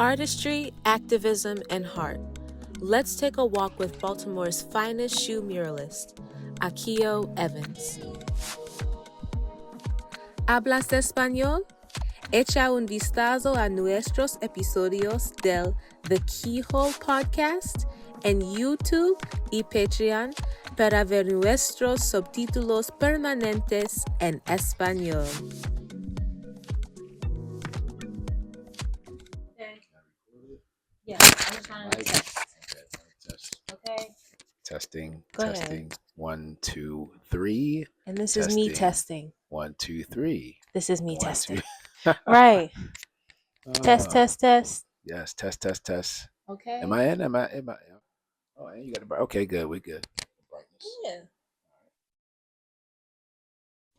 Artistry, activism, and heart. Let's take a walk with Baltimore's finest shoe muralist, Akio Evans. ¿Hablas español? Echa un vistazo a nuestros episodios del The Keyhole podcast en YouTube y Patreon para ver nuestros subtítulos permanentes en español. Yeah, I'm just trying to test. Okay. Testing. Go testing. ahead. 1, 2, 3. And this is me testing. 1, 2, 3. This is me 1, testing. 2. Right. Test. Yes, test. Okay. Am I in? Oh, and you got the okay, good. We're good. Brightness. Yeah.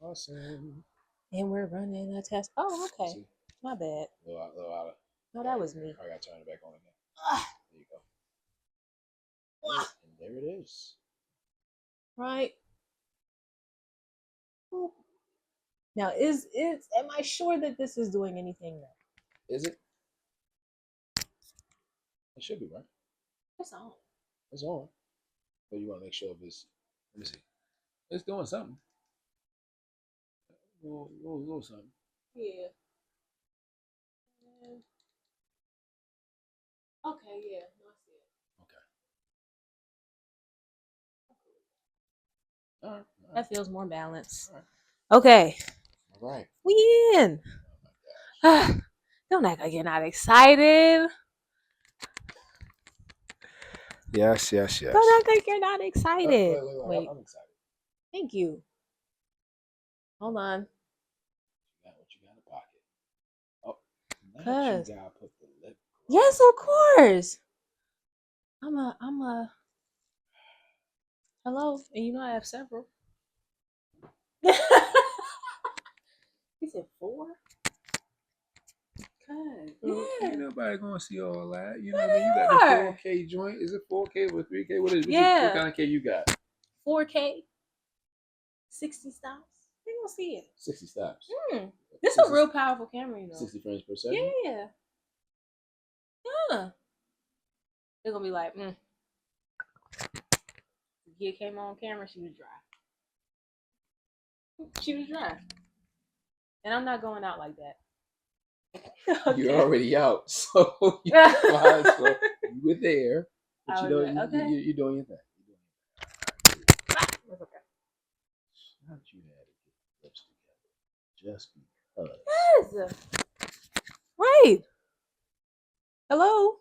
Awesome. And we're running a test. Oh, okay. See? My bad. Little out. No, that was me. I got to turn it back on again. Ah. There you go. Ah. And there it is. Right. Now, am I sure that this is doing anything now? Is it? It should be, right? It's on. It's on. But you want to make sure if it's, let me see. It's doing something. A little something. Yeah. Okay, yeah. I see it. Okay. All right. That feels more balanced. Right. Okay. All right. We in. Don't act like you're not excited. Yes. Don't act like you're not excited. Wait. I'm excited. Thank you. Hold on. What you got in the pocket? Oh, now you gotta put the lip. Yes, of course. I'm a. Hello, and you know I have several. He said 4. God, yeah. Ain't nobody gonna see all that. You know what I mean? You got the 4K joint. Is it 4K or 3K? What is it? Yeah. What kind of K you got? 4K. 60 stops. They gonna see it. 60 stops. This is a real powerful camera, you know. 60 frames per second. Yeah. They're gonna be like, The kid came on camera, she was dry. And I'm not going out like that. Okay. You're already out, so you were there. But you're doing your thing. That's okay. Not you had to get lips together just because. Yes. Right. Hello.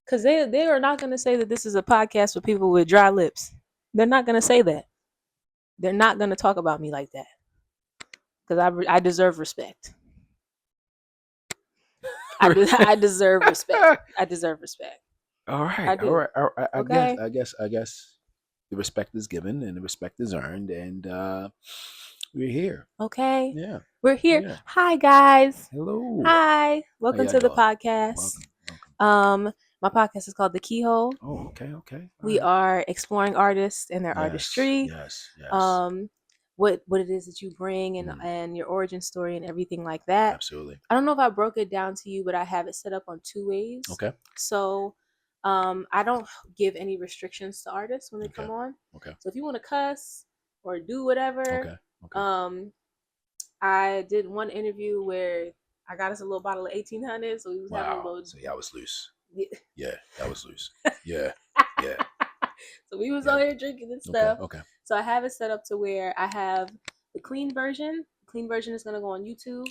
Because they are not going to say that this is a podcast for people with dry lips. They're not going to say that. They're not going to talk about me like that. Because I deserve respect. I deserve respect. I deserve respect. All right. Okay. I guess the respect is given and the respect is earned, and we're here. Okay. Yeah. We're here. Yeah. Hi guys. Hello. Hi. Welcome to the podcast. Welcome. My podcast is called The Keyhole. Oh, okay. We are exploring artists and their artistry. Yes. What it is that you bring and your origin story and everything like that. Absolutely. I don't know if I broke it down to you, but I have it set up on 2 ways. Okay. So I don't give any restrictions to artists when they come on. Okay. So if you want to cuss or do whatever, I did one interview where I got us a little bottle of 1800, so we was having a little. So y'all was loose. Yeah, that was loose. Yeah. So we was on here drinking and stuff. Okay. So I have it set up to where I have the clean version. The clean version is gonna go on YouTube,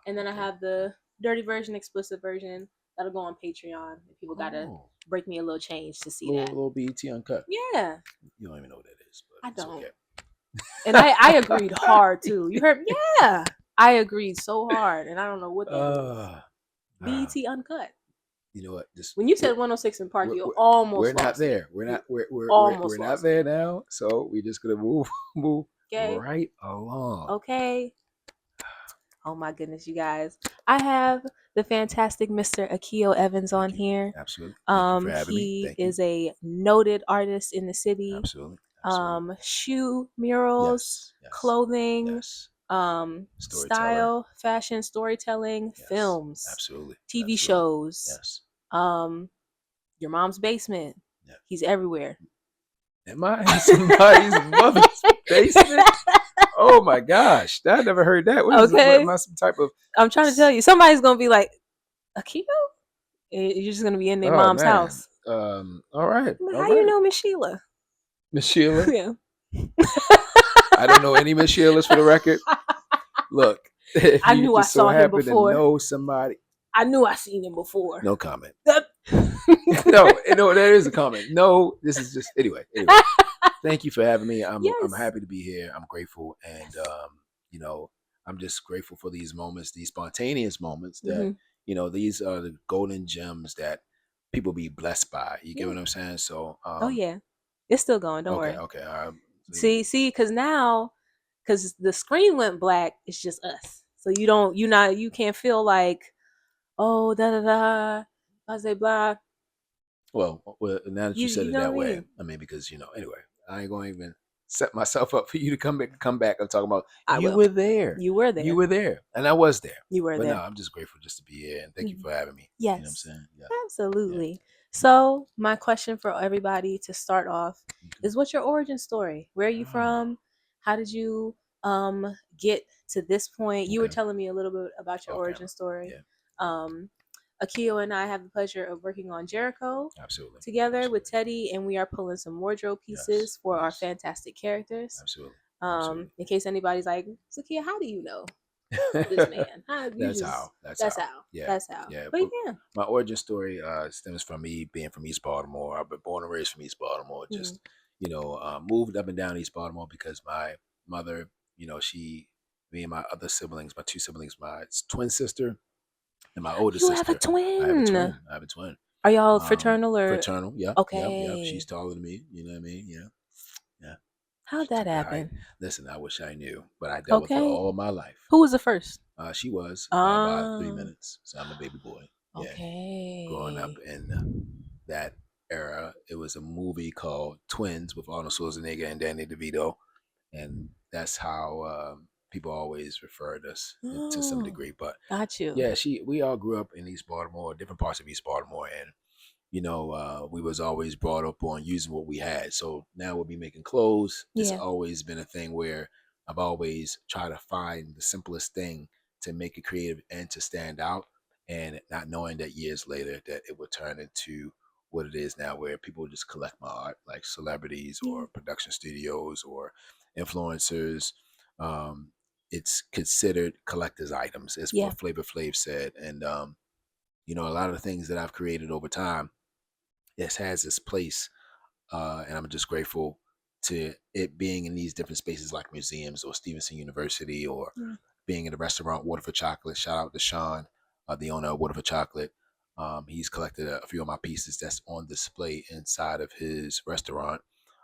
and then I have the dirty version, explicit version that'll go on Patreon. And people gotta break me a little change to see that. Little BET uncut. Yeah. You don't even know what that is, but I don't. Okay. And I agreed hard too. You heard? Yeah. I agreed so hard, and I don't know what that is. BET uncut. You know what? When you said 106 in Park, you almost. We're not there. We're not there now. So we're just gonna move right along. Okay. Oh my goodness, you guys! I have the fantastic Mr. Akio Evans on here. Absolutely. He is a noted artist in the city. Absolutely. Shoe murals, clothing, style, fashion, storytelling, yes, films, absolutely, TV absolutely. shows. Yes. Your mom's basement. Yeah. He's everywhere. Am I in somebody's mother's basement? Oh my gosh, I never heard that. What is okay. Am I some type of? I'm trying to tell you, somebody's gonna be like, Akio? You're just gonna be in their mom's house. All right. How you know Miss Sheila? Miss Sheila? Yeah. I don't know any Miss Sheilas for the record. Look, if I you knew just I saw so him happen before. to know somebody, I knew I seen him before. No comment. no, that is a comment. No, this is just anyway. Thank you for having me. I'm happy to be here. I'm grateful, and I'm just grateful for these moments, these spontaneous moments that these are the golden gems that people be blessed by. You get what I'm saying? So, oh yeah, it's still going. Don't worry. Okay. All right. See, because now, because the screen went black, it's just us. So you can't feel like, oh, da da da, I say blah. Well, now that you said it that way, I mean, because anyway, I ain't going to even set myself up for you to come back and talk about you were there. You were there. You were there, and I was there. You were there. No, I'm just grateful just to be here, and thank you for having me. Yes, you know what I'm saying? Yeah. Absolutely. Yeah. So my question for everybody to start off is, what's your origin story? Where are you from? How did you get to this point? You were telling me a little bit about your origin story. Yeah. Akio and I have the pleasure of working on Jericho together with Teddy, and we are pulling some wardrobe pieces for our fantastic characters. Absolutely. In case anybody's like, Zakia, how do you know this man? That's how. Yeah. But yeah, my origin story stems from me being from East Baltimore. I've been born and raised from East Baltimore. Just moved up and down East Baltimore because my mother, me and my other siblings, my two siblings, my twin sister and my older sister. You have a twin. I have a twin. Are y'all fraternal or fraternal? Yeah. Okay. Yep. She's taller than me. You know what I mean? Yeah. How'd that happen? Listen, I wish I knew, but I dealt with her all my life. Who was the first? She was about 3 minutes. So I'm a baby boy. Okay. Growing up in that era, it was a movie called Twins with Arnold Schwarzenegger and Danny DeVito, and that's how people always referred us to some degree. But got you. Yeah, we all grew up in East Baltimore, different parts of East Baltimore, and we was always brought up on using what we had. So now we'll be making clothes. It's always been a thing where I've always tried to find the simplest thing to make it creative and to stand out, and not knowing that years later that it would turn into what it is now, where people just collect my art, like celebrities or production studios or influencers. It's considered collector's items, is what Flavor Flav said. And a lot of the things that I've created over time, it has its place, and I'm just grateful to it being in these different spaces like museums or Stevenson University, or being in the restaurant Water for Chocolate. Shout out to Sean, the owner of Water for Chocolate. He's collected a few of my pieces that's on display inside of his restaurant,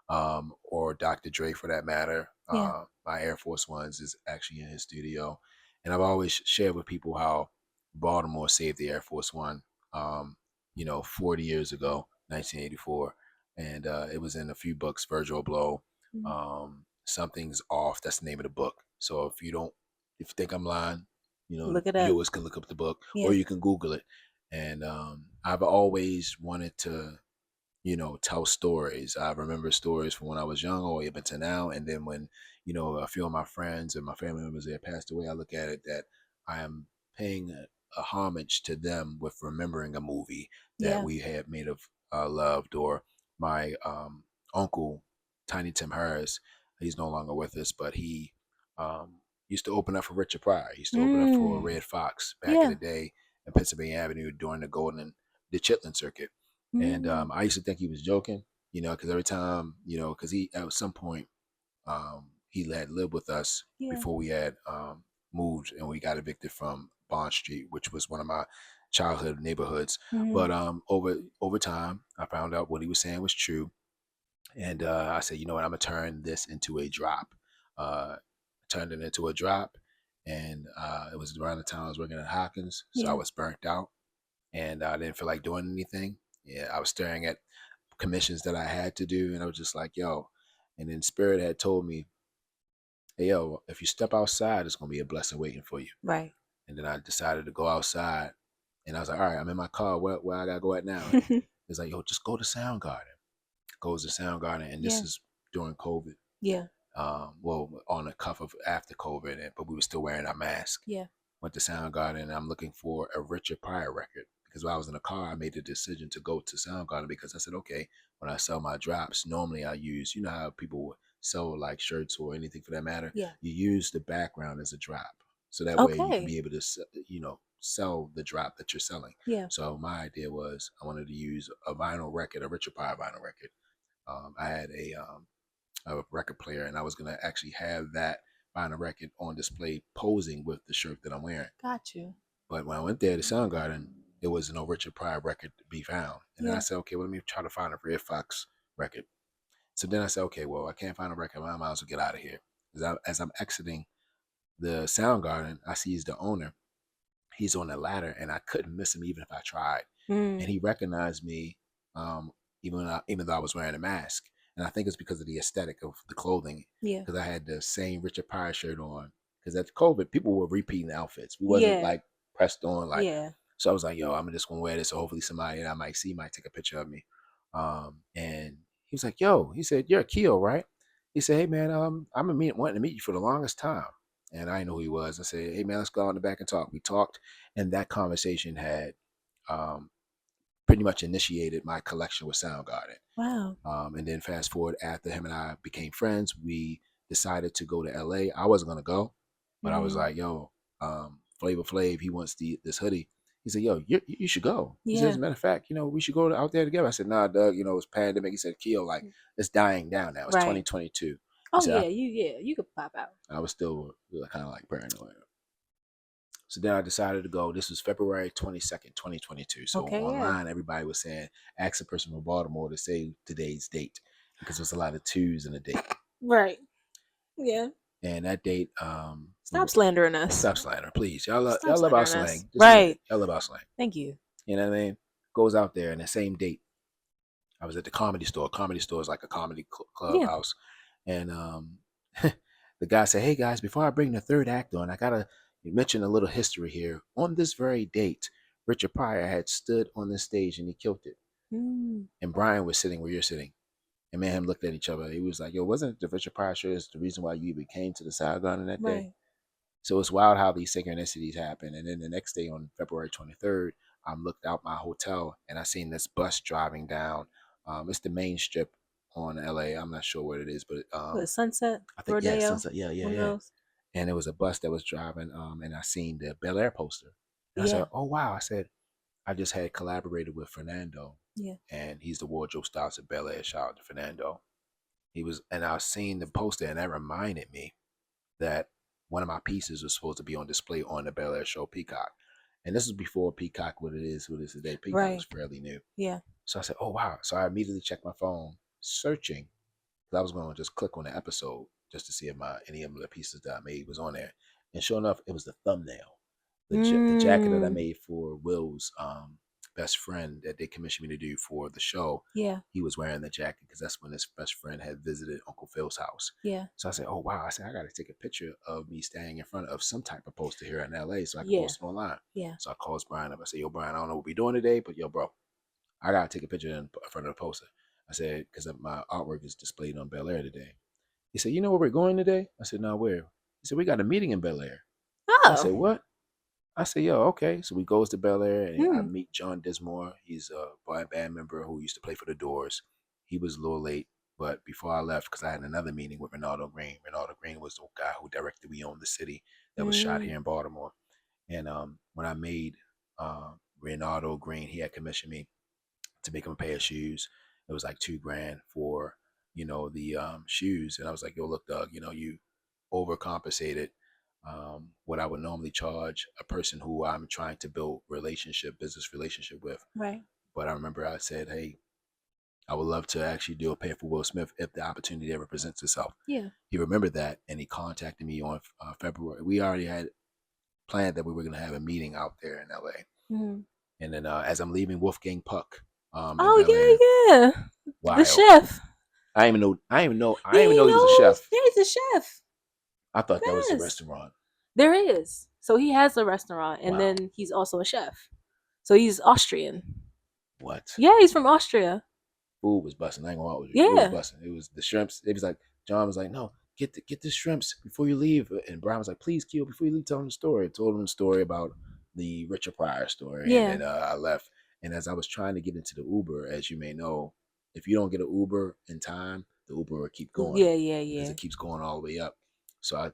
or Dr. Dre for that matter. My Air Force Ones is actually in his studio. And I've always shared with people how Baltimore saved the Air Force One, 40 years ago, 1984. And it was in a few books, Virgil Blow, Something's Off. That's the name of the book. So if you think I'm lying, you always can look up the book, or you can Google it. And I've always wanted to, tell stories. I remember stories from when I was young all the way up until now. And then when, a few of my friends and my family members that passed away, I look at it that I am paying a homage to them with remembering a movie that we had made of loved, or my uncle, Tiny Tim Harris. He's no longer with us, but he used to open up for Richard Pryor. He used to open up for Red Fox back in the day in Pennsylvania Avenue during the Chitlin circuit. And I used to think he was joking, because every time, because he, at some point, he had lived with us before we had moved, and we got evicted from Bond Street, which was one of my childhood neighborhoods. But over time, I found out what he was saying was true. And I said, you know what, I'm going to turn this into a drop. Turned it into a drop. And it was around the time I was working at Hopkins. So I was burnt out, and I didn't feel like doing anything. I was staring at commissions that I had to do, and I was just like, yo. And then Spirit had told me, hey, yo, if you step outside, it's going to be a blessing waiting for you. Right. And then I decided to go outside. And I was like, all right, I'm in my car. Where I got to go at now? It's like, yo, just go to Soundgarden. Goes to Soundgarden. And this is during COVID. Yeah. Well, on the cuff of after COVID, but we were still wearing our mask. Yeah. Went to Soundgarden, and I'm looking for a Richard Pryor record. Because while I was in the car, I made the decision to go to Soundgarden because I said, okay, when I sell my drops, normally I use, you know how people sell like shirts or anything for that matter? Yeah. You use the background as a drop. So that way you can be able to, sell the drop that you're selling. Yeah. So my idea was I wanted to use a vinyl record, a Richard Pryor vinyl record. I had a record player, and I was going to actually have that vinyl record on display posing with the shirt that I'm wearing. Got you. But when I went there to Soundgarden, there was no Richard Pryor record to be found. And then I said, okay, well, let me try to find a Red Fox record. So then I said, okay, well, I can't find a record. I might as well get out of here. As I'm exiting the Soundgarden, I see he's the owner. He's on the ladder, and I couldn't miss him even if I tried. And he recognized me, even though I was wearing a mask. And I think it's because of the aesthetic of the clothing. Yeah. Because I had the same Richard Pryor shirt on. Because at COVID, people were repeating outfits. We wasn't like pressed on. Like, so I was like, yo, I'm just going to wear this. So hopefully somebody that I might see might take a picture of me. And he was like, yo, he said, you're Akio, right? He said, hey, man, I've been wanting to meet you for the longest time. And I didn't know who he was. I said, hey, man, let's go out in the back and talk. We talked. And that conversation had pretty much initiated my collection with Soundgarden. Wow. And then fast forward, after him and I became friends, we decided to go to LA. I wasn't going to go, but I was like, yo, Flavor Flav, he wants this hoodie. He said, yo, you should go. He said, as a matter of fact, we should go out there together. I said, nah, Doug, it's pandemic. He said, Keo, like, it's dying down now. It's 2022. Oh, said, you could pop out. I was still kind of like paranoid. So then I decided to go. This was February 22nd, 2022. So online, everybody was saying, ask a person from Baltimore to say today's date because there's a lot of twos in the date. Right. Yeah. And that date, stop slandering us. Stop slandering, please. Y'all love our slang. Right. Y'all love our slang. Thank you. You know what I mean? Goes out there, and the same date, I was at the Comedy Store. Comedy Store is like a comedy clubhouse. And the guy said, hey, guys, before I bring the third act on, I got to mention a little history here. On this very date, Richard Pryor had stood on this stage, and he killed it. And Brian was sitting where you're sitting. And me and him looked at each other. He was like, yo, wasn't it the Richard Pryor shirt is the reason why you even came to the Soundgarden that day? So it's wild how these synchronicities happen. And then the next day on February 23rd, I looked out my hotel, and I seen this bus driving down. It's the main strip on LA. I'm not sure what it is, but Sunset? I think Sunset. Yeah. And it was a bus that was driving, and I seen the Bel Air poster. And I said, oh, wow. I said, I just had collaborated with Fernando. Yeah. And he's the wardrobe stylist at Bel Air. Shout out to Fernando. And I was seeing the poster, and that reminded me that one of my pieces was supposed to be on display on the Bel Air show Peacock. And this was before Peacock, what it is today. Peacock was fairly new. Yeah. So I said, oh, wow. So I immediately checked my phone, searching, because I was going to just click on the episode just to see if any of the pieces that I made was on there. And sure enough, it was the thumbnail. The jacket that I made for Will's best friend that they commissioned me to do for the show. Yeah. He was wearing the jacket because that's when his best friend had visited Uncle Phil's house. Yeah. So I said, oh, wow. I said, I got to take a picture of me standing in front of some type of poster here in LA so I can post it online. Yeah. So I called Brian up. I said, yo, Brian, I don't know what we're doing today, but yo, bro, I got to take a picture in front of the poster. I said, because my artwork is displayed on Bel Air today. He said, you know where we're going today? I said, no, where? He said, we got a meeting in Bel Air. Oh. I said, what? I said, yo, okay. So we goes to Bel Air, and I meet John Dismore. He's a band member who used to play for the Doors. He was a little late, but before I left, because I had another meeting with Ronaldo Green. Ronaldo Green was the guy who directed We Own the City that was shot here in Baltimore. And when I made Ronaldo Green, he had commissioned me to make him a pair of shoes. It was like $2,000 for, the shoes. And I was like, yo, look, Doug, you overcompensated what I would normally charge a person who I'm trying to build business relationship with. Right. But I remember I said, hey, I would love to actually do a pair for Will Smith if the opportunity ever presents itself. Yeah. He remembered that, and he contacted me on February. We already had planned that we were going to have a meeting out there in LA. Mm-hmm. And then as I'm leaving Wolfgang Puck. Yeah. Wild. The chef. I didn't even know he was a chef. There's a chef. I thought that was a Yes. restaurant. There is. So he has a restaurant, and Wow. then he's also a chef. So he's Austrian. What? Yeah, he's from Austria. Food was busting. I ain't gonna lie with you. It was Yeah. busting. It was the shrimps. It was like John was like, no, get the shrimps before you leave. And Brian was like, please, Keel, before you leave, tell him the story. I told him the story about the Richard Pryor story. Yeah. And then I left. And as I was trying to get into the Uber, as you may know, if you don't get an Uber in time, the Uber will keep going. Yeah. Because it keeps going all the way up. So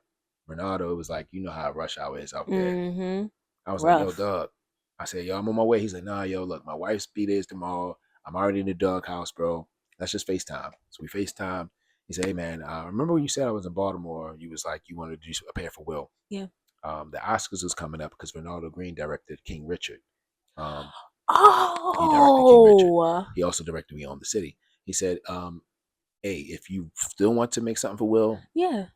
Bernardo was like, you know how rush hour is out there. Mm-hmm. I was Rough. like, yo, Doug. I said, yo, I'm on my way. He's like, nah, yo, look, my wife's B-Day is tomorrow. I'm already in the Doug house, bro. Let's just FaceTime. So we FaceTime. He said, hey, man, remember when you said I was in Baltimore? You was like, you wanted to do a pair for Will. Yeah. The Oscars was coming up because Ronaldo Green directed King Richard. Oh. He directed King Richard. He also directed We Own the City. He said, hey, if you still want to make something for Will, yeah,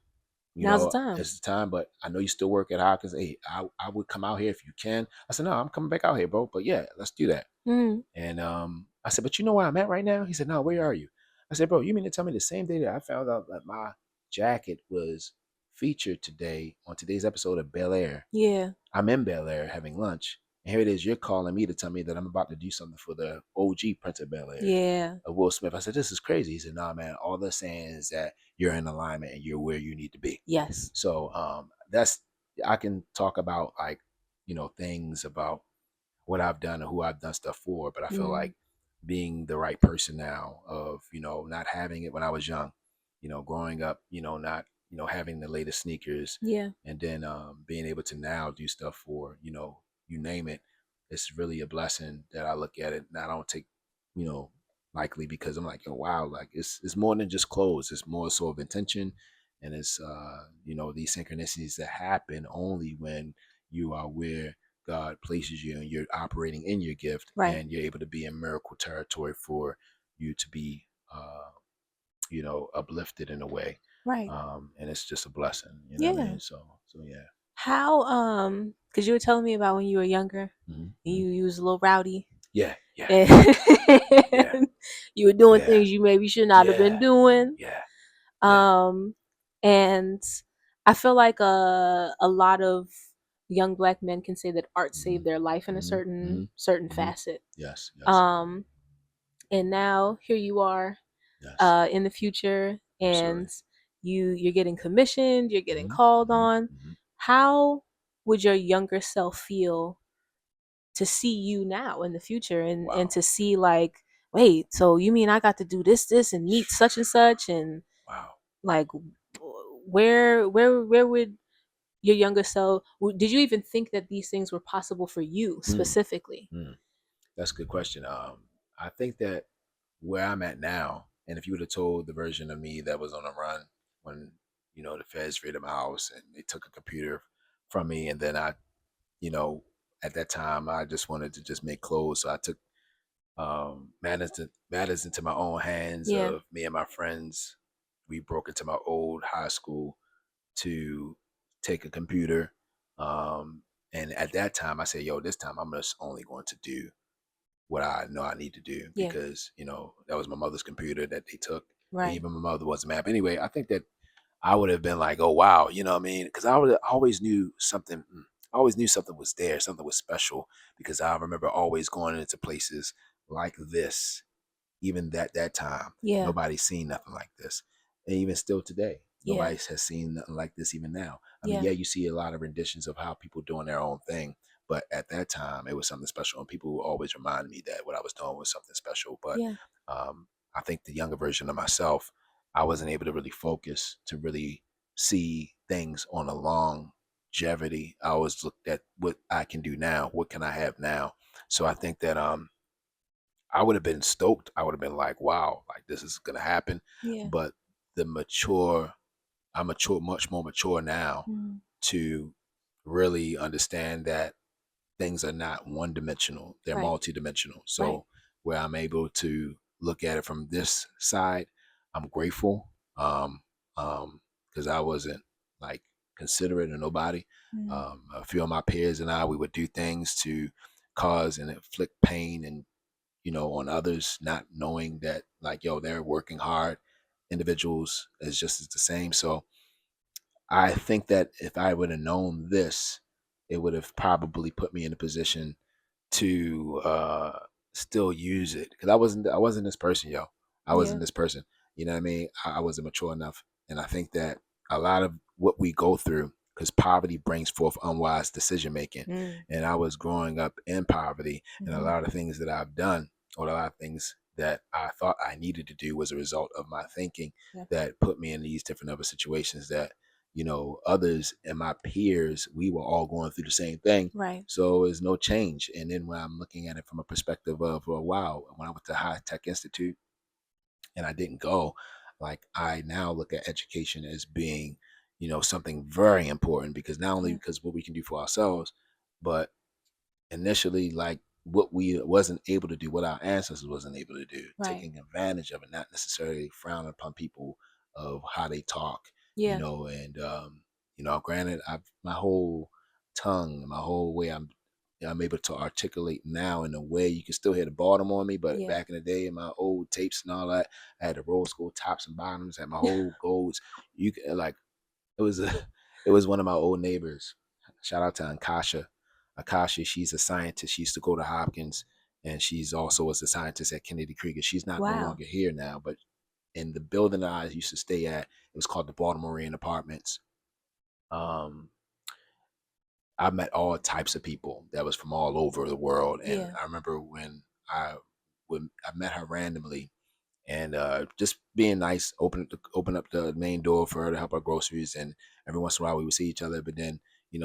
now's the time. It's the time, but I know you still work at Hawkins. Hey, I would come out here if you can. I said, no, I'm coming back out here, bro. But yeah, let's do that. Mm-hmm. And I said, but you know where I'm at right now? He said, no, where are you? I said, bro, you mean to tell me the same day that I found out that my jacket was featured today on today's episode of Bel Air? Yeah. I'm in Bel Air having lunch. And here it is, you're calling me to tell me that I'm about to do something for the OG Prince of Bel Air. Yeah. Of Will Smith. I said, this is crazy. He said, nah, man, all they're saying is that you're in alignment and you're where you need to be. Yes. So that's, I can talk about like, things about what I've done and who I've done stuff for, but I feel like being the right person now of, not having it when I was young, growing up, not, having the latest sneakers. Yeah. And then being able to now do stuff for, you name it. It's really a blessing that I look at it. And I don't take, likely, because I'm like, oh, wow, like it's more than just clothes. It's more so of intention. And it's, these synchronicities that happen only when you are where God places you and you're operating in your gift, right. And you're able to be in miracle territory for you to be, uplifted in a way. Right. And it's just a blessing, you know what I mean? So yeah. How, because you were telling me about when you were younger, you was a little rowdy. Yeah. And you were doing things you maybe should not have been doing. And I feel like a lot of young Black men can say that art saved their life in a certain facet. Yes. And now here you are, in the future, and you're getting commissioned, you're getting called on. How would your younger self feel to see you now in the future and to see like, wait, so you mean I got to do this and meet such and such, and like where would your younger self, did you even think that these things were possible for you specifically? That's a good question. I think that where I'm at now, and if you would have told the version of me that was on a run when, the feds raided my house and they took a computer from me, and then I, at that time I just wanted to just make clothes. So I took matters into my own hands. Of me and my friends, we broke into my old high school to take a computer. And at that time I said, yo, this time I'm just only going to do what I know I need to do, because, that was my mother's computer that they took. Right. Even my mother wasn't mad. But anyway, I think that I would have been like, oh, wow, you know what I mean? Because I always knew something. I always knew something was there, something was special, because I remember always going into places like this. Even that time, nobody's seen nothing like this. And even still today, nobody has seen nothing like this even now. I mean, you see a lot of renditions of how people doing their own thing. But at that time, it was something special. And people always remind me that what I was doing was something special. But I think the younger version of myself, I wasn't able to really focus to really see things on a longevity. I always looked at what I can do now. What can I have now? So I think that I would have been stoked. I would have been like, wow, like this is going to happen. But I'm much more mature now to really understand that things are not one dimensional, they're multidimensional. So where I'm able to look at it from this side, I'm grateful. Because I wasn't like considerate of nobody. A few of my peers and I, we would do things to cause and inflict pain and, on others, not knowing that like, yo, they're working hard. Individuals is just as the same. So I think that if I would have known this, it would have probably put me in a position to still use it, because I wasn't this person, yo. I Yeah. wasn't this person. You know what I mean? I wasn't mature enough, and I think that a lot of what we go through, because poverty brings forth unwise decision making, Mm. and I was growing up in poverty, and a Mm-hmm. lot of things that I've done, or a lot of things that I thought I needed to do, was a result of my thinking Yeah. that put me in these different other situations that, others and my peers, we were all going through the same thing. Right. So there's no change. And then when I'm looking at it from a perspective of, well, wow, when I went to High Tech Institute and I didn't go, like, I now look at education as being, something very important, because not only Yeah. because what we can do for ourselves, but initially, like, what we wasn't able to do, what our ancestors wasn't able to do, Right. taking advantage of it, not necessarily frowning upon people of how they talk, Yeah. and granted, I've my whole tongue, my whole way, I'm able to articulate now in a way you can still hear the Baltimore on me, but Yeah. back in the day, in my old tapes and all that, I had the roll school tops and bottoms, had my whole golds. You can, like, it was a, it was one of my old neighbors. Shout out to Ankasha. Akasha, she's a scientist. She used to go to Hopkins, and she's also was a scientist at Kennedy Krieger. She's not no Wow. longer here now, but in the building that I used to stay at, it was called the Baltimore Apartments. Um, I met all types of people that was from all over the world, and Yeah. I remember when I met her randomly, and just being nice, open up the main door for her to help her groceries, and every once in a while we would see each other. But then,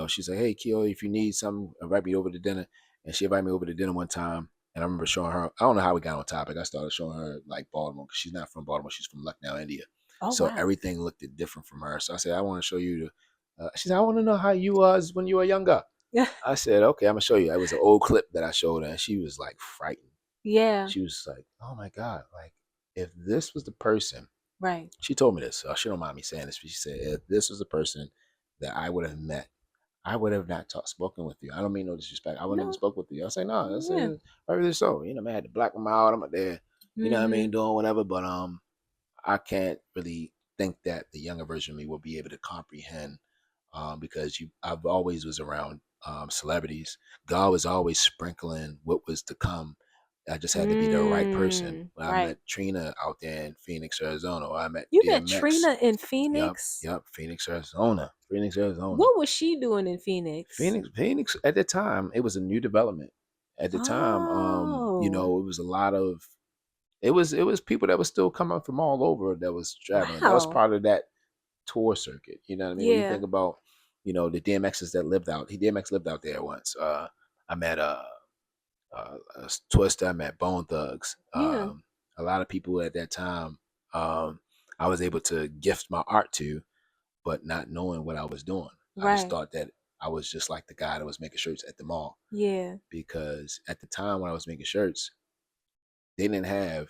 she's like, "Hey, Keo, if you need something, invite me over to dinner." And she invited me over to dinner one time, and I remember showing her. I don't know how we got on topic. I started showing her like Baltimore, because she's not from Baltimore; she's from Lucknow, India. Oh So wow. everything looked different from her. So I said, "I want to show you." She said, "I want to know how you was when you were younger." Yeah. I said, "Okay, I'm gonna show you." It was an old clip that I showed her, and she was like frightened. Yeah. She was like, "Oh my God, like, if this was the person," Right. she told me this, she don't mind me saying this, but she said, "If this was the person that I would have met, I would have not spoken with you. I don't mean no disrespect. I would never No. spoke with you." I say, "No, I Yeah. said, probably so. Man, I had to black them out. I'm up there, what I Mm-hmm. mean, doing whatever, but I can't really think that the younger version of me will be able to comprehend, because I've always was around celebrities. God was always sprinkling what was to come. I just had to be the right person. When I Right. met Trina out there in Phoenix, Arizona, or I met You met DMX. Trina in Yep, Phoenix? yep, Phoenix, Arizona. Phoenix, Arizona. What was she doing in Phoenix? Phoenix at the time, it was a new development. At the time, Oh. it was a lot of it was people that was still coming from all over that was traveling. That was Wow. part of that tour circuit. You know what I mean? When you Yeah. think about, the DMXs that lived out, DMX lived out there once. I met Twista, I met Bone Thugs. Yeah. A lot of people at that time, I was able to gift my art to, but not knowing what I was doing. I just Right. thought that I was just like the guy that was making shirts at the mall, Yeah. because at the time when I was making shirts, they didn't have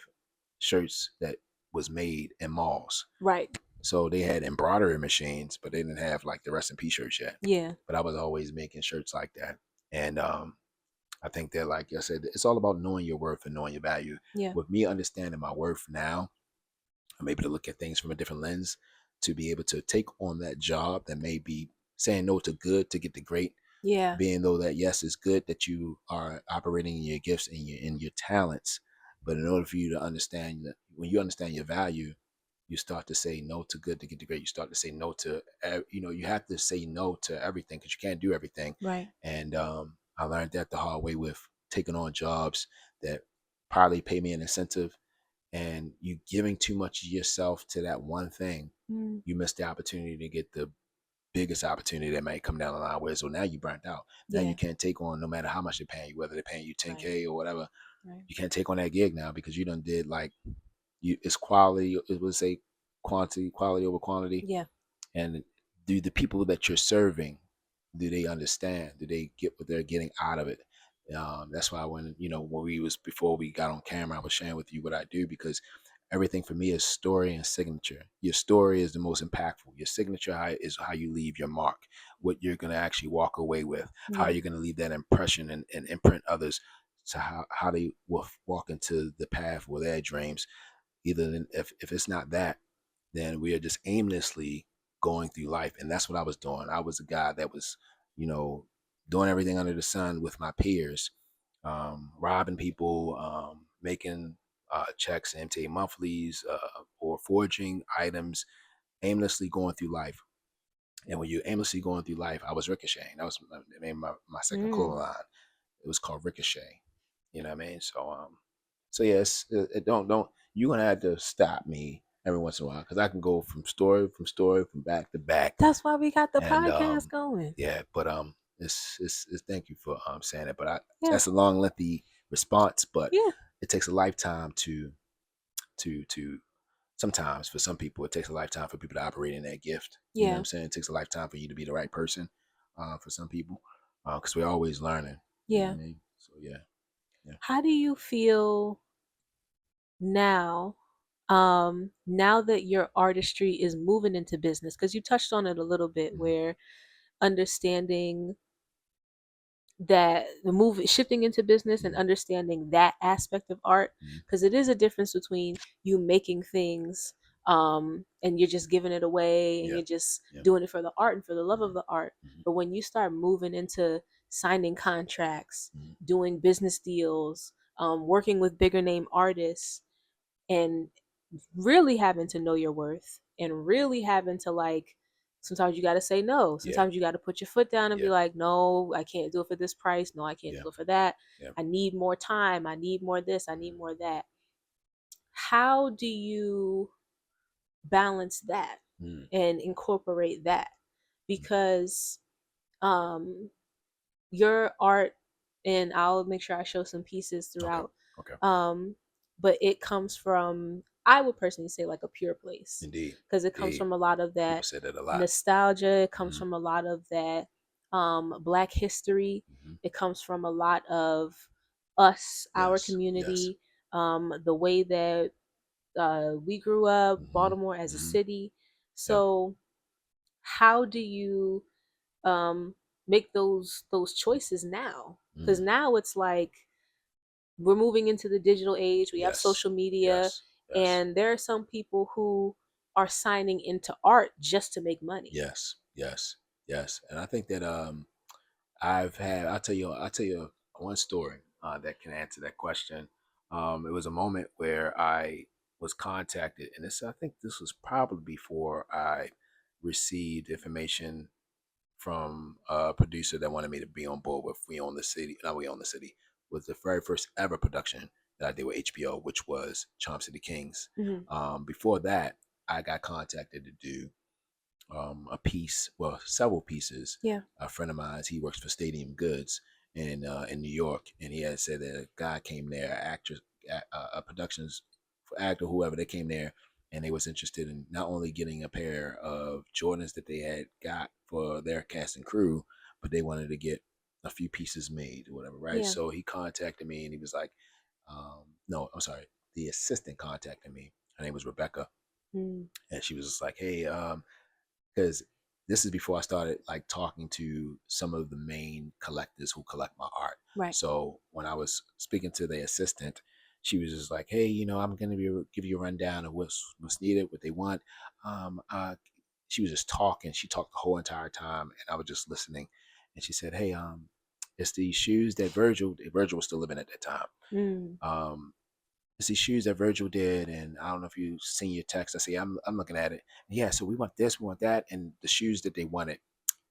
shirts that was made in malls. Right. So they had embroidery machines, but they didn't have like the rest in peace shirts yet. Yeah. But I was always making shirts like that. And I think that, like I said, it's all about knowing your worth and knowing your value. Yeah. With me understanding my worth now, I'm able to look at things from a different lens, to be able to take on that job that may be saying no to good to get the great. Yeah. Being though that, yes, it's good that you are operating in your gifts and your talents, but in order for you to understand that, when you understand your value, you start to say no to good to get to great. You start to say no to, you have to say no to everything, because you can't do everything. Right. And I learned that the hard way, with taking on jobs that probably pay me an incentive, and you giving too much of yourself to that one thing, Mm. you miss the opportunity to get the biggest opportunity that might come down the line. Where, so now you burnt out. Now Yeah. you can't take on, no matter how much they're paying you, whether they're paying you Right. 10K or whatever. Right. You can't take on that gig now, because you done did, like, it's quality. It would say quality over quantity. Yeah. And do the people that you're serving, do they understand? Do they get what they're getting out of it? That's why when we was before we got on camera, I was sharing with you what I do, because everything for me is story and signature. Your story is the most impactful. Your signature is how you leave your mark, what you're going to actually walk away with, how Yeah. you're going to leave that impression and imprint others to how they will walk into the path with their dreams. Either if it's not that, then we are just aimlessly going through life. And that's what I was doing. I was a guy that was, you know, doing everything under the sun with my peers, robbing people, making checks, MTA monthlies, or forging items, aimlessly going through life. And when you're aimlessly going through life, I was ricocheting. That was the name of my second clothing line. It was called Ricochet. You know what I mean? So yes, it don't. You're gonna have to stop me every once in a while because I can go from story from back to back. That's why we got the And podcast going. yeah, but it's thank you for saying it. But that's a long, lengthy response. But it takes a lifetime to sometimes for some people it takes a lifetime for people to operate in that gift. You know what I'm saying? It takes a lifetime for you to be the right person for some people because we're always learning. You know what I mean? So yeah. How do you feel now now that your artistry is moving into business? Because you touched on it a little bit, where understanding that the move shifting into business and understanding that aspect of art, because it is a difference between you making things and you're just giving it away and you're just doing it for the art and for the love of the art. But when you start moving into signing contracts, doing business deals, working with bigger name artists, and really having to know your worth and really having to, like, sometimes you got to say no. Sometimes you got to put your foot down and be like, no, I can't do it for this price. No, I can't do it for that. I need more time. I need more this. I need more that. How do you balance that and incorporate that? Because your art, and I'll make sure I show some pieces throughout. Okay. But it comes from, I would personally say, like a pure place. Indeed. Because it comes from a lot of that nostalgia. It comes from a lot of that Black history. It comes from a lot of us, our community, the way that we grew up, Baltimore as a city. So how do you make those choices now? Because now it's like we're moving into the digital age. We have social media, and there are some people who are signing into art just to make money. Yes. And I think that I'll tell you one story that can answer that question. It was a moment where I was contacted, and I think this was probably before I received information from a producer that wanted me to be on board with We Own the City. Not We Own the City was the very first ever production that I did with HBO, which was Charm City Kings. Before that, I got contacted to do a piece, well, several pieces. A friend of mine, he works for Stadium Goods in New York, and he had said that a guy came there, a productions actor, whoever, they came there, and they was interested in not only getting a pair of Jordans that they had got for their cast and crew, but they wanted to get a few pieces made or whatever, right? So he contacted me, and he was like, no, I'm sorry, the assistant contacted me. Her name was Rebecca, and she was just like, hey, because this is before I started like talking to some of the main collectors who collect my art. Right. So when I was speaking to the assistant, she was just like, "Hey, I'm gonna give you a rundown of what's needed, what they want." She was just talking. She talked the whole entire time, and I was just listening. And she said, "Hey, it's these shoes that Virgil was still living at that time. It's these shoes that Virgil did, and I don't know if you've seen your text." I say, I'm looking at it. Yeah, so we want this, we want that, and the shoes that they wanted,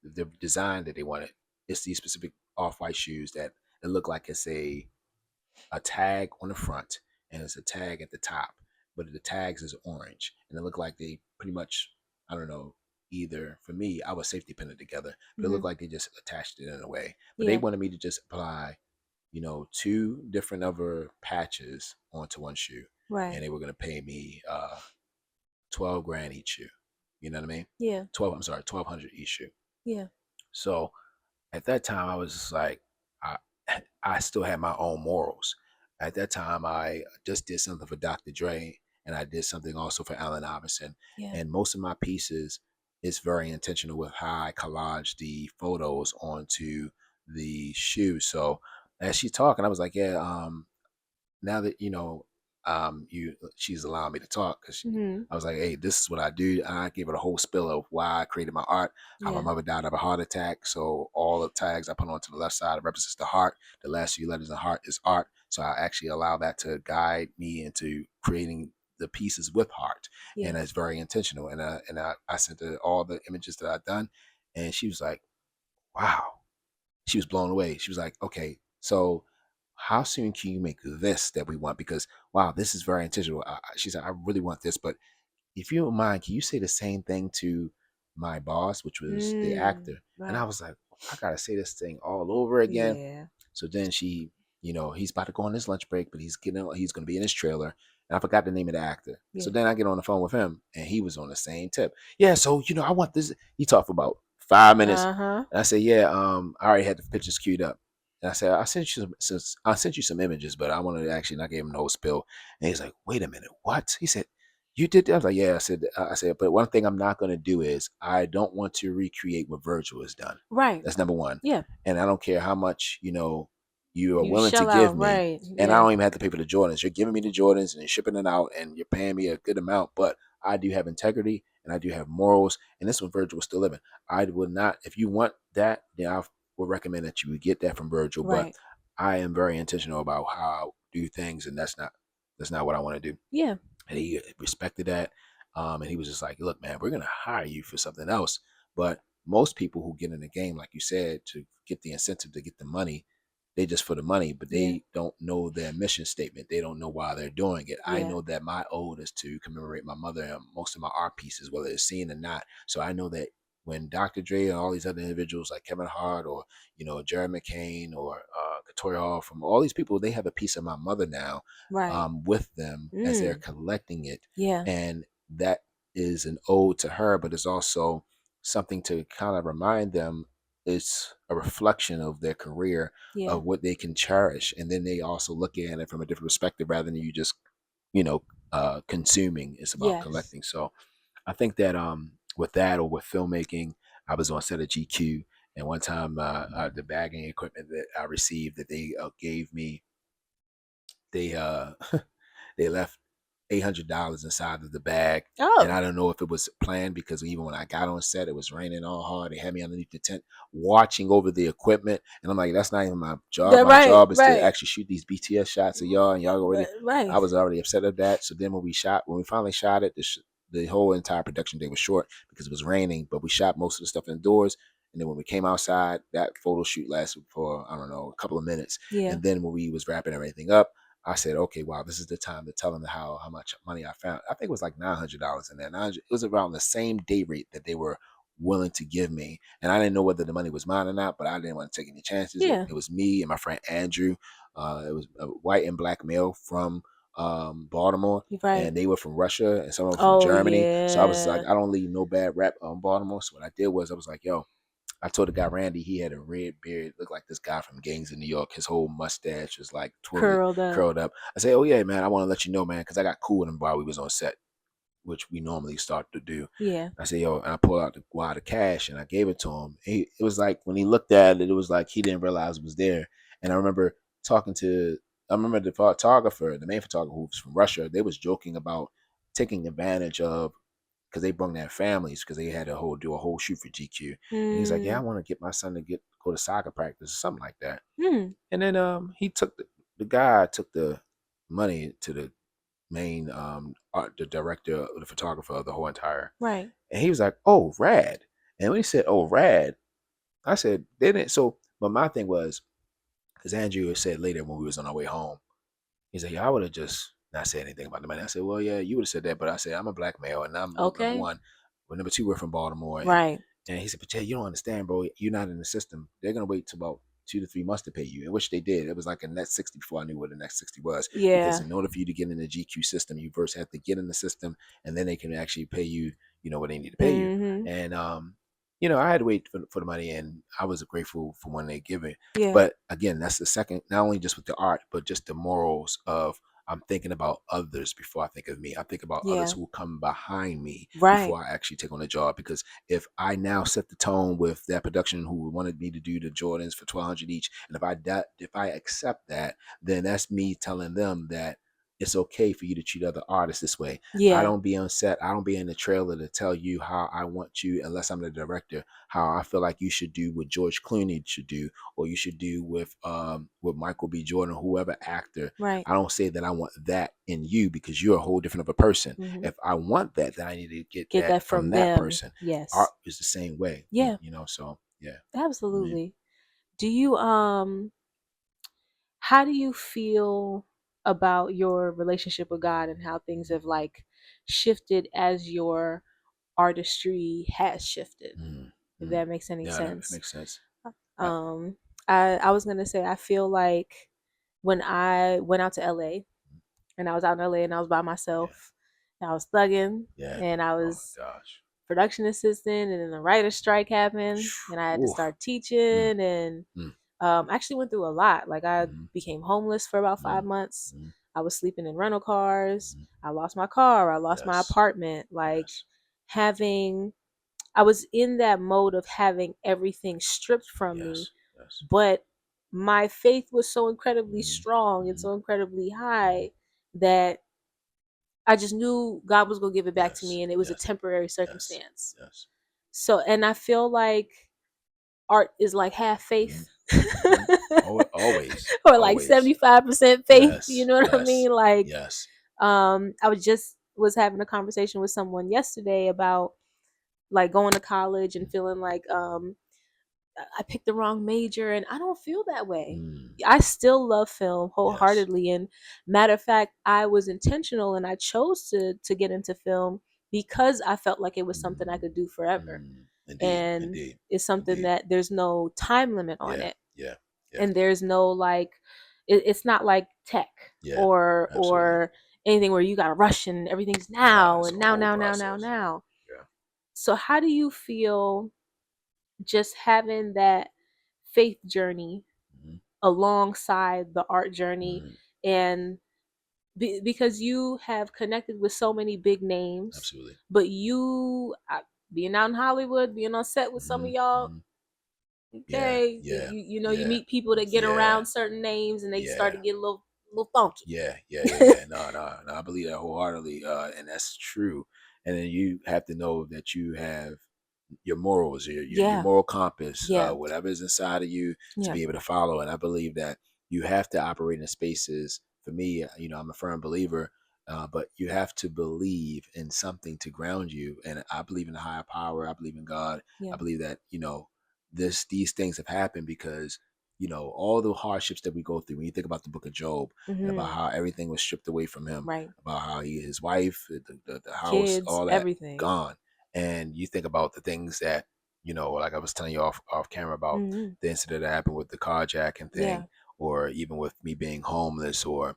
the design that they wanted, it's these specific off-white shoes that it look like it's a tag on the front and it's a tag at the top, but the tags is orange, and it looked like they pretty much, I don't know, either for me, I was safety pinned it together, but it looked like they just attached it in a way. But they wanted me to just apply two different other patches onto one shoe. Right. And they were going to pay me 12 grand each shoe. You know what I mean? Yeah. 1,200 each shoe. Yeah. So at that time, I was just like, I still had my own morals. At that time, I just did something for Dr. Dre, and I did something also for Allen Iverson. And most of my pieces is very intentional with how I collage the photos onto the shoe. So as she's talking, I was like, yeah, now that she's allowing me to talk because Mm-hmm. I was like, hey, this is what I do. I gave her the whole spill of why I created my art, how my Yeah. mother died of a heart attack. So all the tags I put onto the left side represents the heart. The last few letters of heart is art. So I actually allow that to guide me into creating the pieces with heart, and Yeah. it's very intentional. And I sent her all the images that I've done, and she was like, wow. She was blown away. She was like, okay, so how soon can you make this that we want? Because wow, this is very intentional. She said, I really want this, but if you don't mind, can you say the same thing to my boss, which was the actor? And I Right. was like, I gotta say this thing all over again. Yeah. So then she, he's about to go on his lunch break, but he's gonna be in his trailer. And I forgot the name of the actor. So Yeah. then I get on the phone with him and he was on the same tip. Yeah, so I want this. He talked for about 5 minutes. Uh-huh. And I said, yeah, I already had the pictures queued up. And I said, I sent you some images, but I wanted to actually not give him the whole spill. And he's like, wait a minute, what? He said, you did that? I was like, yeah. I said, but one thing I'm not going to do is I don't want to recreate what Virgil has done. Right. That's number one. Yeah. And I don't care how much, you are You willing to shell give out, me. right. And I Yeah. don't even have to pay for the Jordans. You're giving me the Jordans and you're shipping it out and you're paying me a good amount. But I do have integrity and I do have morals. And this one Virgil was still living. I would not, if you want that, then I would recommend that you would get that from Virgil. But Right. I am very intentional about how I do things, and that's not what I want to do. Yeah. And he respected that. And he was just like, look, man, we're going to hire you for something else. But most people who get in the game, like you said, to get the incentive to get the money, they just for the money, but Yeah. they don't know their mission statement. They don't know why they're doing it. I Yeah. know that my ode is to commemorate my mother and most of my art pieces, whether it's seen or not. So I know that when Dr. Dre and all these other individuals like Kevin Hart or, Jerry McCain or Katori Hall, from all these people, they have a piece of my mother now Right. with them as they're Mm. collecting it. Yeah. And that is an ode to her, but it's also something to kind of remind them it's a reflection of their career, Yeah. of what they can cherish. And then they also look at it from a different perspective rather than you just, consuming. It's about Yes. collecting. So I think that with that or with filmmaking, I was on set of GQ, and one time the bagging equipment that I received that they gave me, they they left $800 inside of the bag. And Oh. I don't know if it was planned because even when I got on set, it was raining all hard. They had me underneath the tent watching over the equipment. And I'm like, that's not even my job. Yeah, My right. job is to Right. actually shoot these BTS shots of y'all. And y'all already, I Right. was already upset of that. So then when we finally shot it, the whole entire production day was short because it was raining, but we shot most of the stuff indoors. And then when we came outside, that photo shoot lasted for, I don't know, a couple of minutes. Yeah. And then when we was wrapping everything up, I said, okay, wow, this is the time to tell them how much money I found. I think it was like $900 in there. It was around the same day rate that they were willing to give me. And I didn't know whether the money was mine or not, but I didn't want to take any chances. Yeah. It was me and my friend Andrew. It was a white and black male from Baltimore, Right. and they were from Russia and some of them from Oh Germany. So I was like, yeah. I don't leave no bad rap on Baltimore. So what I did was I was like, yo, I told the guy Randy he had a red beard, looked like this guy from Gangs in New York. His whole mustache was like Curled up. curled up. I say, oh yeah, man, I want to let you know, man, because I got cool with him while we was on set, which we normally start to do. Yeah. I said, yo, and I pulled out the wad of cash and I gave it to him. It was like when he looked at it, it was like he didn't realize it was there. And I remember the photographer, the main photographer who was from Russia. They was joking about taking advantage of because they brought their families because they had to do a whole shoot for GQ. And he's like, yeah, I want to get my son to go to soccer practice or something like that. Mm. And then he took the guy took the money to the main the director, the photographer of the whole entire. Right. And he was like, oh, rad. And when he said, oh, rad, I said, they didn't. So, but my thing was, because Andrew had said later when we was on our way home, he's like, yeah, I would have just not said anything about the money. I said, well, yeah, you would have said that, but I said, I'm a black male, and I'm number Okay. one. But number two, we're from Baltimore, Right. and he said, but yeah, you don't understand, bro. You're not in the system. They're gonna wait till about 2 to 3 months to pay you, and which they did. It was like a net 60 before I knew what the net 60 was. Because Yeah. in order for you to get in the GQ system, you first have to get in the system, and then they can actually pay you, what they need to pay you. Mm-hmm. And I had to wait for the money, and I was grateful for when they give it. Yeah. But again, that's the second, not only just with the art, but just the morals of I'm thinking about others before I think of me. I think about others Yeah. who will come behind me Right. before I actually take on the job. Because if I now set the tone with that production who wanted me to do the Jordans for $1,200 each, and if I accept that, then that's me telling them that it's okay for you to treat other artists this way. I Yeah. don't be on set. I don't be in the trailer to tell you how I want you, unless I'm the director, how I feel like you should do what George Clooney should do, or you should do with Michael B. Jordan, whoever actor. Right. I don't say that I want that in you because you're a whole different of a person. Mm-hmm. If I want that, then I need to get Get that that from from that them. person. Yes. Art is the same way. Yeah. So yeah. Absolutely. Do you how do you feel about your relationship with God and how things have like shifted as your artistry has shifted? If that makes any sense. That makes sense. I was gonna say I feel like when I went out to LA and I was out in LA and I was by myself, and I was thugging, and I was production assistant, and then the writer's strike happened, and I had to start teaching, and I actually went through a lot. Like I became homeless for about 5 months. I was sleeping in rental cars. I lost my car. I lost my apartment. Like I was in that mode of having everything stripped from me. But my faith was so incredibly strong and so incredibly high that I just knew God was going to give it back to me, and it was a temporary circumstance. So, and I feel like art is like half faith. Always. Or like 75% faith. You know what I mean? Like, I was having a conversation with someone yesterday about like going to college and feeling like I picked the wrong major, and I don't feel that way. I still love film wholeheartedly, and matter of fact, I was intentional and I chose to get into film because I felt like it was something I could do forever. Indeed. It's something that there's no time limit on it. And there's no like it's not like tech or anything where you gotta rush and everything's now and now. So how do you feel just having that faith journey alongside the art journey, and because you have connected with so many big names, but you being out in Hollywood, being on set with some of y'all, okay, you know you meet people that get around certain names and they start to get a little funky. No, I believe that wholeheartedly, and that's true. And then you have to know that you have your morals, your moral compass, whatever is inside of you to be able to follow. And I believe that you have to operate in spaces. For me, I'm a firm believer, but you have to believe in something to ground you. And I believe in a higher power. I believe in God. I believe that these things have happened because all the hardships that we go through. When you think about the book of Job and about how everything was stripped away from him, about how his wife, the house, kids, all that everything gone. And you think about the things that, like I was telling you off camera about the incident that happened with the carjacking thing, or even with me being homeless, or,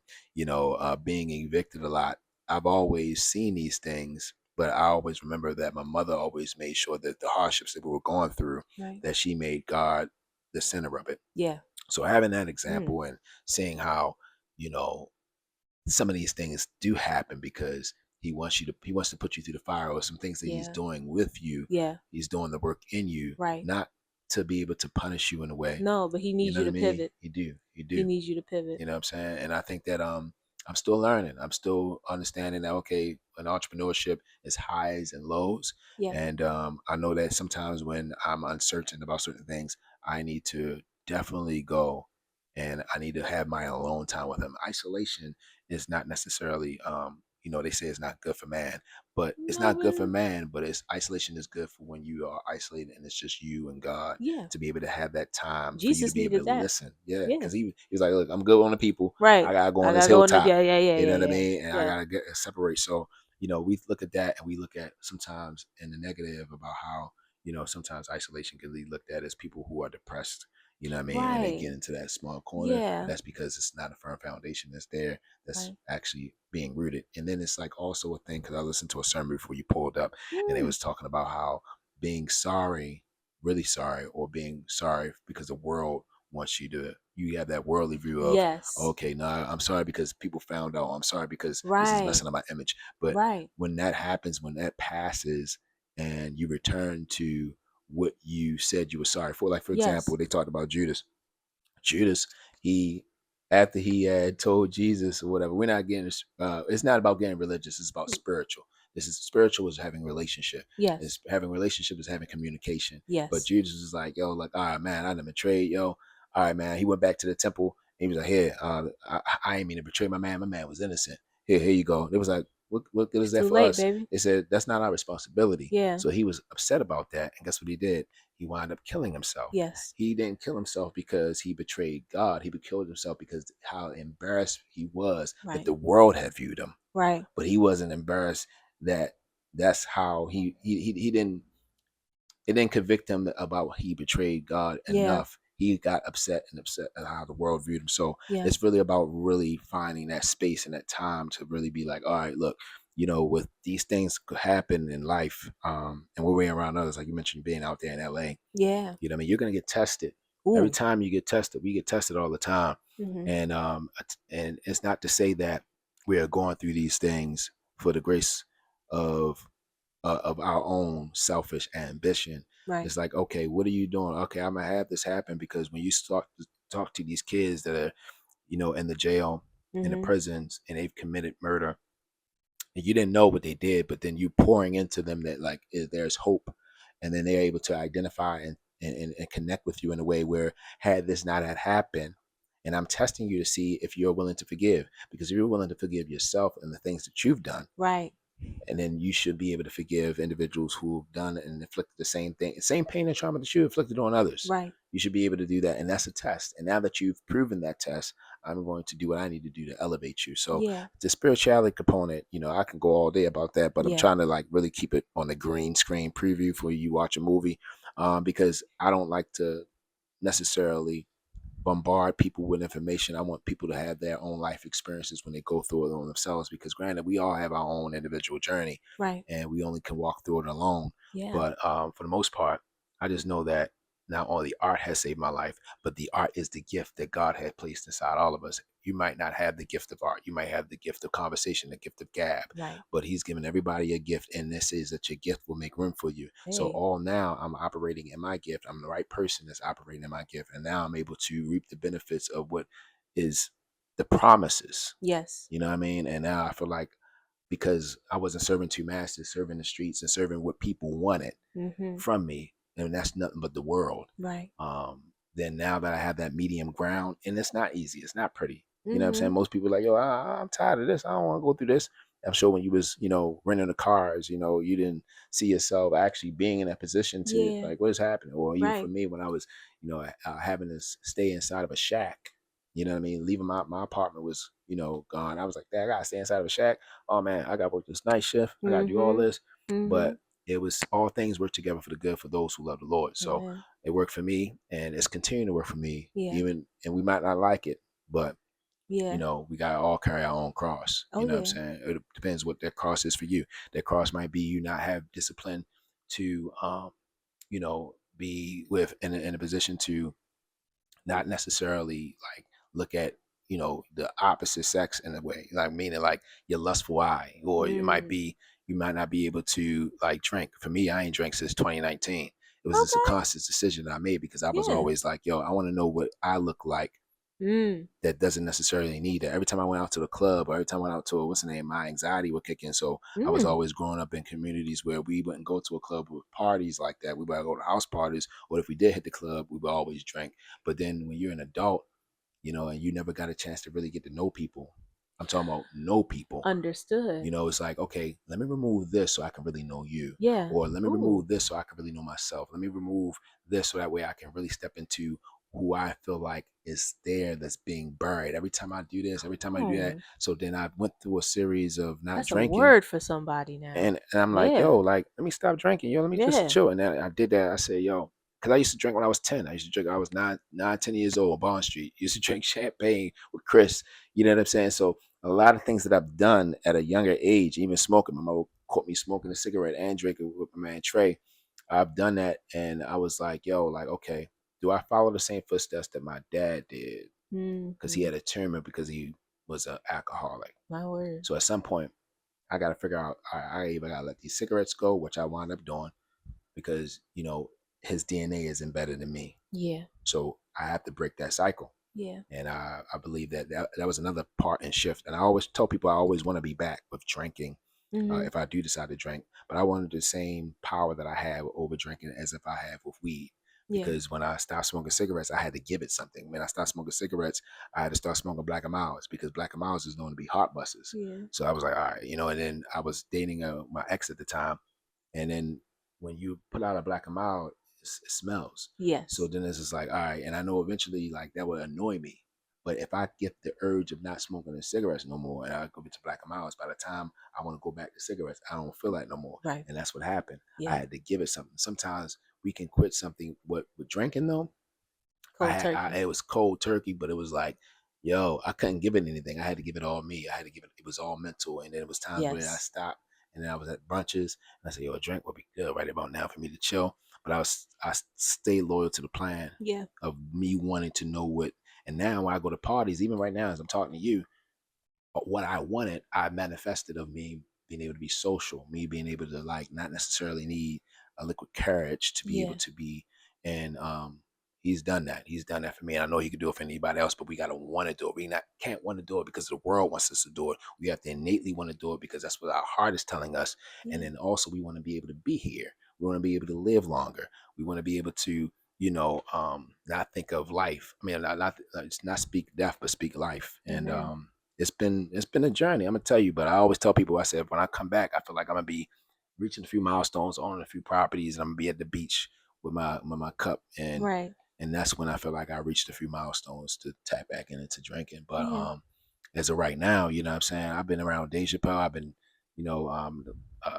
being evicted a lot. I've always seen these things, but I always remember that my mother always made sure that the hardships that we were going through, that she made God the center of it. So having that example and seeing how, some of these things do happen because he wants to put you through the fire, or some things that he's doing with you. He's doing the work in you, not to be able to punish you in a way. No, but he needs you to pivot. He do. He needs you to pivot. You know what I'm saying? And I think that I'm still learning. I'm still understanding that, okay, an entrepreneurship is highs and lows. And I know that sometimes when I'm uncertain about certain things, I need to definitely go and I need to have my alone time with him. Isolation is not necessarily, they say it's not good for man, but it's not good for man, but isolation is good for when you are isolated and it's just you and God, to be able to have that time for you to be able to listen. Because he was like, look, I'm good on the people. I gotta go on this hilltop. You know what I mean? And I gotta separate. So, we look at that and we look at sometimes in the negative about how, sometimes isolation can be looked at as people who are depressed. You know what I mean? And they get into that small corner. That's because it's not a firm foundation that's there, that's actually being rooted. And then it's like also a thing, because I listened to a sermon before you pulled up, and they was talking about how being sorry, really sorry, or being sorry because the world wants you have that worldly view of, okay, no, I'm sorry because people found out. I'm sorry because this is messing up my image. But when that happens, when that passes and you return to what you said you were sorry for. Like, for example, they talked about Judas. Judas, he after he had told Jesus or whatever, we're not getting, it's not about getting religious. It's about spiritual. This is spiritual is having relationship. Yes. It's having relationship is having communication. Yes. But Jesus is like, yo, like, all right, man, I done betrayed, yo. All right, man. He went back to the temple. And he was like, here, I ain't mean to betray my man. My man was innocent. Here you go. It was like, what good is that Too for late, us? baby. They said, that's not our responsibility. Yeah. So he was upset about that. And guess what he did? He wound up killing himself. Yes. He didn't kill himself because he betrayed God. He killed himself because how embarrassed he was that the world had viewed him. Right. But he wasn't embarrassed that that's how he didn't, it didn't convict him about he betrayed God enough. He got upset at how the world viewed him. So it's really about really finding that space and that time to really be like, all right, look, you know, with these things could happen in life, and we're way around others, like you mentioned, being out there in LA. Yeah. You know what I mean? You're gonna get tested. Ooh. Every time you get tested, we get tested all the time. Mm-hmm. And it's not to say that we are going through these things for the grace of our own selfish ambition. Right. It's like, okay, what are you doing? Okay, I'm gonna have this happen because when you start to talk to these kids that are, you know, in the jail, in the prisons, and they've committed murder, and you didn't know what they did, but then you pouring into them that like there's hope, and then they're able to identify and connect with you in a way where had this not had happened, and I'm testing you to see if you're willing to forgive, because if you're willing to forgive yourself and the things that you've done, right, and then you should be able to forgive individuals who've done and inflicted the same thing, same pain and trauma that you inflicted on others. right. You should be able to do that, and that's a test. And now that you've proven that test, I'm going to do what I need to do to elevate you. So the spirituality component, you know, I can go all day about that, but I'm trying to like really keep it on the green screen preview for you watch a movie, because I don't like to necessarily bombard people with information. I want people to have their own life experiences when they go through it on themselves, because granted, we all have our own individual journey, right, and we only can walk through it alone. But for the most part, I just know that not only art has saved my life, but the art is the gift that God had placed inside all of us. You might not have the gift of art. You might have the gift of conversation, the gift of gab, right. but he's given everybody a gift, and this is that your gift will make room for you. So all now I'm operating in my gift. I'm the right person that's operating in my gift, and now I'm able to reap the benefits of what is the promises. Yes. You know what I mean? And now I feel like, because I wasn't serving two masters, serving the streets and serving what people wanted from me, and that's nothing but the world. Right. Then now that I have that medium ground, and it's not easy, it's not pretty. You know what I'm saying? Most people are like, yo, I'm tired of this. I don't want to go through this. I'm sure when you was, you know, renting the cars, you know, you didn't see yourself actually being in that position to like, what is happening? Or even for me, when I was, you know, having to stay inside of a shack, you know what I mean? Leaving my apartment was, you know, gone. I was like, I gotta stay inside of a shack. Oh man, I gotta work this night shift. I gotta do all this. But it was all things work together for the good for those who love the Lord. So it worked for me, and it's continuing to work for me. Even, and we might not like it, but you know, we gotta all carry our own cross. You know what I'm saying? It depends what that cross is for you. That cross might be you not have discipline to you know, be with in a position to not necessarily like look at, you know, the opposite sex in a way, like meaning like your lustful eye, or it might be you might not be able to like drink. For me, I ain't drank since 2019. It was just a conscious decision that I made, because I was always like, yo, I want to know what I look like that doesn't necessarily need that. Every time I went out to the club, or every time I went out to what's the name, my anxiety would kick in. So I was always growing up in communities where we wouldn't go to a club with parties like that. We would go to house parties, or if we did hit the club, we would always drink. But then when you're an adult, you know, and you never got a chance to really get to know people. I'm talking about know people. Understood. You know, it's like, okay, let me remove this so I can really know you. Yeah. Or let me remove this so I can really know myself. Let me remove this so that way I can really step into who I feel like is there, that's being buried. Every time I do this, every time I do that. So then I went through a series of not That's drinking. a word for somebody now. And I'm like, yo, like, let me stop drinking. Yo, let me just chill. And then I did that. I said, yo, because I used to drink when I was 10. I used to drink. I was 10 years old on Bond Street. Used to drink champagne with Chris. You know what I'm saying? So a lot of things that I've done at a younger age, even smoking. My mother caught me smoking a cigarette and drinking with my man Trey. I've done that. And I was like, yo, like, okay, do I follow the same footsteps that my dad did? Because he had a tumor, because he was an alcoholic. My word. So at some point, I got to figure out, I either got to let these cigarettes go, which I wound up doing, because, you know, his DNA is embedded in me. Yeah. So I have to break that cycle. Yeah. And I believe that was another part and shift. And I always tell people I always want to be back with drinking if I do decide to drink. But I wanted the same power that I have over drinking as if I have with weed. Yeah. Because when I stopped smoking cigarettes, I had to give it something. When I stopped smoking cigarettes, I had to start smoking Black and Milds because Black and Milds is known to be heart busters. Yeah. So I was like, all right, and then I was dating my ex at the time. And then when you put out a Black and Mild, it smells. Yes. So then it's just like, all right. And I know eventually like that would annoy me. But if I get the urge of not smoking the cigarettes no more and I go to Black and Milds, by the time I want to go back to cigarettes, I don't feel that no more. Right. And that's what happened. Yeah. I had to give it something. Sometimes we can quit something. What with drinking though, it was cold turkey, but it was like, yo, I couldn't give it anything. I had to give it all me. I had to give it. It was all mental. And then it was times when I stopped, and then I was at brunches, and I said, yo, a drink would be good right about now for me to chill. But I stayed loyal to the plan. Yeah. Of me wanting to know what. And now when I go to parties, even right now as I'm talking to you, what I wanted, I manifested of me being able to be social, me being able to like not necessarily need a liquid courage to be able to be. And he's done that. He's done that for me. And I know he could do it for anybody else, but we gotta want to do it. We not can't want to do it because the world wants us to do it. We have to innately want to do it because that's what our heart is telling us. And then also we want to be able to be here. We want to be able to live longer. We want to be able to not think of life. I mean, not speak death, but speak life. And it's been a journey. I'm gonna tell you, but I always tell people, I said, when I come back, I feel like I'm gonna be reaching a few milestones, owning a few properties, and I'm gonna be at the beach with my cup, and that's when I feel like I reached a few milestones to tap back into drinking. But as of right now, you know what I'm saying, I've been around Dave Chappelle. I've been,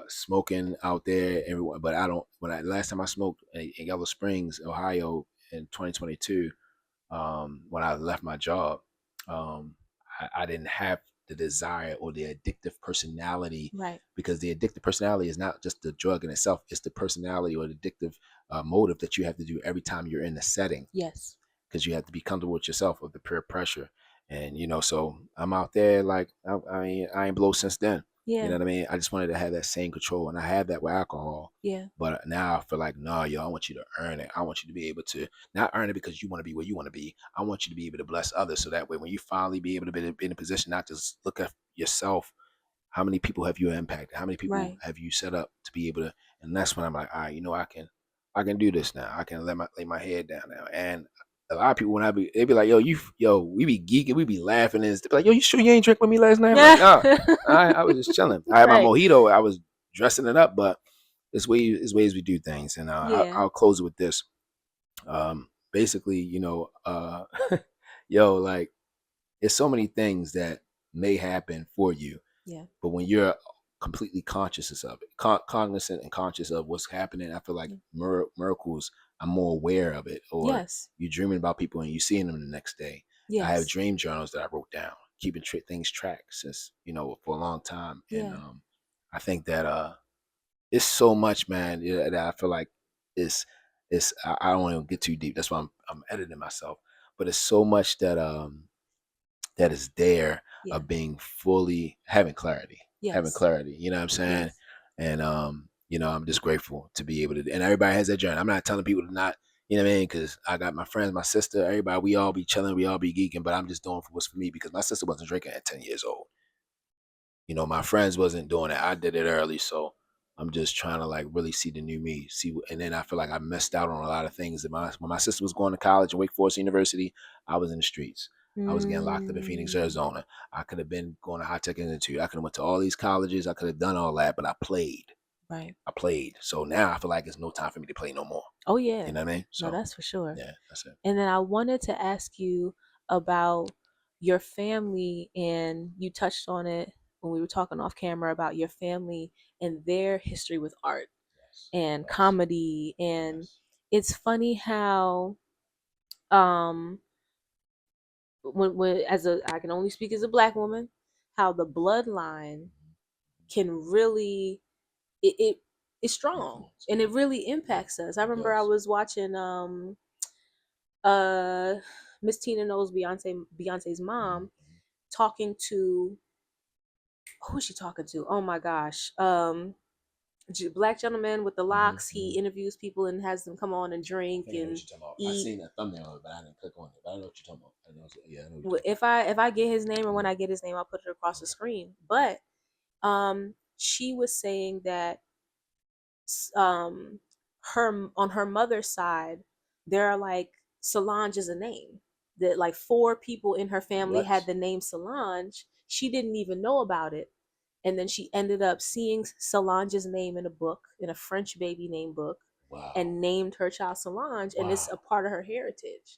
smoking out there, everyone. But I don't. Last time I smoked in Yellow Springs, Ohio, in 2022, when I left my job, I didn't have the desire or the addictive personality, because the addictive personality is not just the drug in itself; it's the personality or the addictive motive that you have to do every time you're in a setting. Yes. Because you have to be comfortable with yourself, with the peer pressure. And so I'm out there like I mean I ain't blow since then. Yeah. You know what I mean? I just wanted to have that same control, and I had that with alcohol. Yeah. But now I feel like, no, yo, I want you to earn it. I want you to be able to not earn it because you want to be where you want to be. I want you to be able to bless others, so that way when you finally be able to be in a position, not just look at yourself, how many people have you impacted? How many people have you set up to be able to? And that's when I'm like, all right, I can do this now. I can lay my head down now. And a lot of people, they be like, we be geeking, we be laughing, and they be like, yo, you sure you ain't drink with me last night? I'm like, nah, I was just chilling. I had my mojito. I was dressing it up, but it's ways we do things. And I'll close it with this. Basically, like, there's so many things that may happen for you. Yeah. But when you're completely conscious of it, cognizant and conscious of what's happening, I feel like miracles, I'm more aware of it. Or you're dreaming about people and you're seeing them the next day. I have dream journals that I wrote down, keeping things track since, for a long time. And I think that it's so much, man, that I feel like it's I don't want to get too deep. That's why I'm editing myself. But it's so much that that is there of being fully having clarity. You know what I'm saying? And I'm just grateful to be able to, and everybody has that journey. I'm not telling people to not, you know what I mean? Because I got my friends, my sister, everybody, we all be chilling, we all be geeking, but I'm just doing what's for me, because my sister wasn't drinking at 10 years old. My friends wasn't doing it. I did it early, so I'm just trying to like really see the new me. And then I feel like I missed out on a lot of things. When my sister was going to college at Wake Forest University, I was in the streets. I was getting locked up in Phoenix, Arizona. I could have been going to High Tech Institute. I could have went to all these colleges. I could have done all that, but I played. Right. I played. So now I feel like it's no time for me to play no more. Oh yeah. You know what I mean? So no, that's for sure. Yeah, that's it. And then I wanted to ask you about your family, and you touched on it when we were talking off camera about your family and their history with art and comedy. And it's funny how when I can only speak as a Black woman, how the bloodline can really it is strong, and it really impacts us. I remember I was watching Miss Tina knows Beyonce's mom talking to, who is she talking to? Oh my gosh. black gentleman with the locks. He interviews people and has them come on and drink and eat. I seen a thumbnail, but I didn't click on it. But I know what you're talking about. I know If I get his name, and when I get his name, I'll put it across the screen. But she was saying that her on her mother's side, there are like Solange is a name that like 4 people in her family had the name Solange. She didn't even know about it. And then she ended up seeing Solange's name in a book, in a French baby name book, and named her child Solange, and it's a part of her heritage.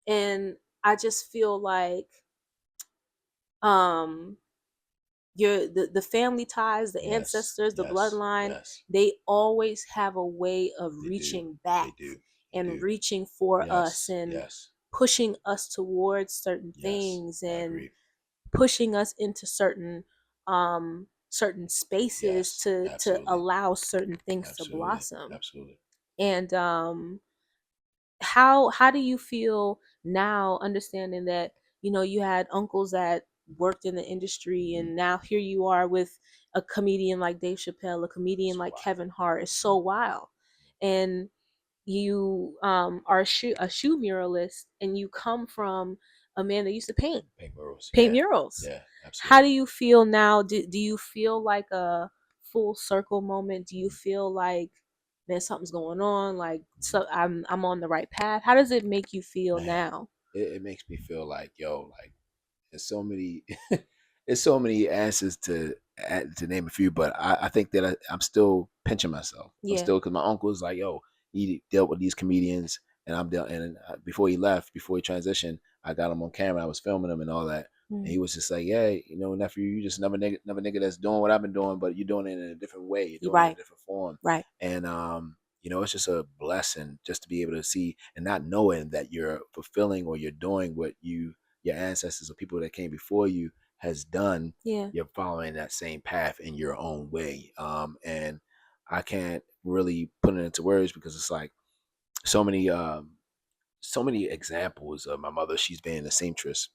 And I just feel like the family ties, the ancestors, the bloodline, they always have a way of reaching back and reaching for us and pushing us towards certain things and pushing us into certain spaces to allow certain things to blossom. And how do you feel now, understanding that you had uncles that worked in the industry, and now here you are with a comedian like Dave Chappelle, a comedian like Kevin Hart? It's so wild. And you are a shoe muralist, and you come from a man that used to paint murals. Yeah, absolutely. How do you feel now? Do you feel like a full circle moment? Do you feel like, man, something's going on, like, so I'm on the right path? How does it make you feel now? It makes me feel like, yo, like there's so many there's so many answers to name a few, but I think that I'm still pinching myself. I'm still, because my uncle's like, yo, he dealt with these comedians, and I'm dealt. And before he left, before he transitioned, I got him on camera. I was filming him and all that. And he was just like, yeah, nephew, you just another nigga that's doing what I've been doing, but you're doing it in a different way. You're doing it in a different form. Right. And it's just a blessing just to be able to see, and not knowing that you're fulfilling or you're doing what your ancestors or people that came before you has done. You're following that same path in your own way. And I can't really put it into words, because it's like so many examples of my mother. She's been a seamstress.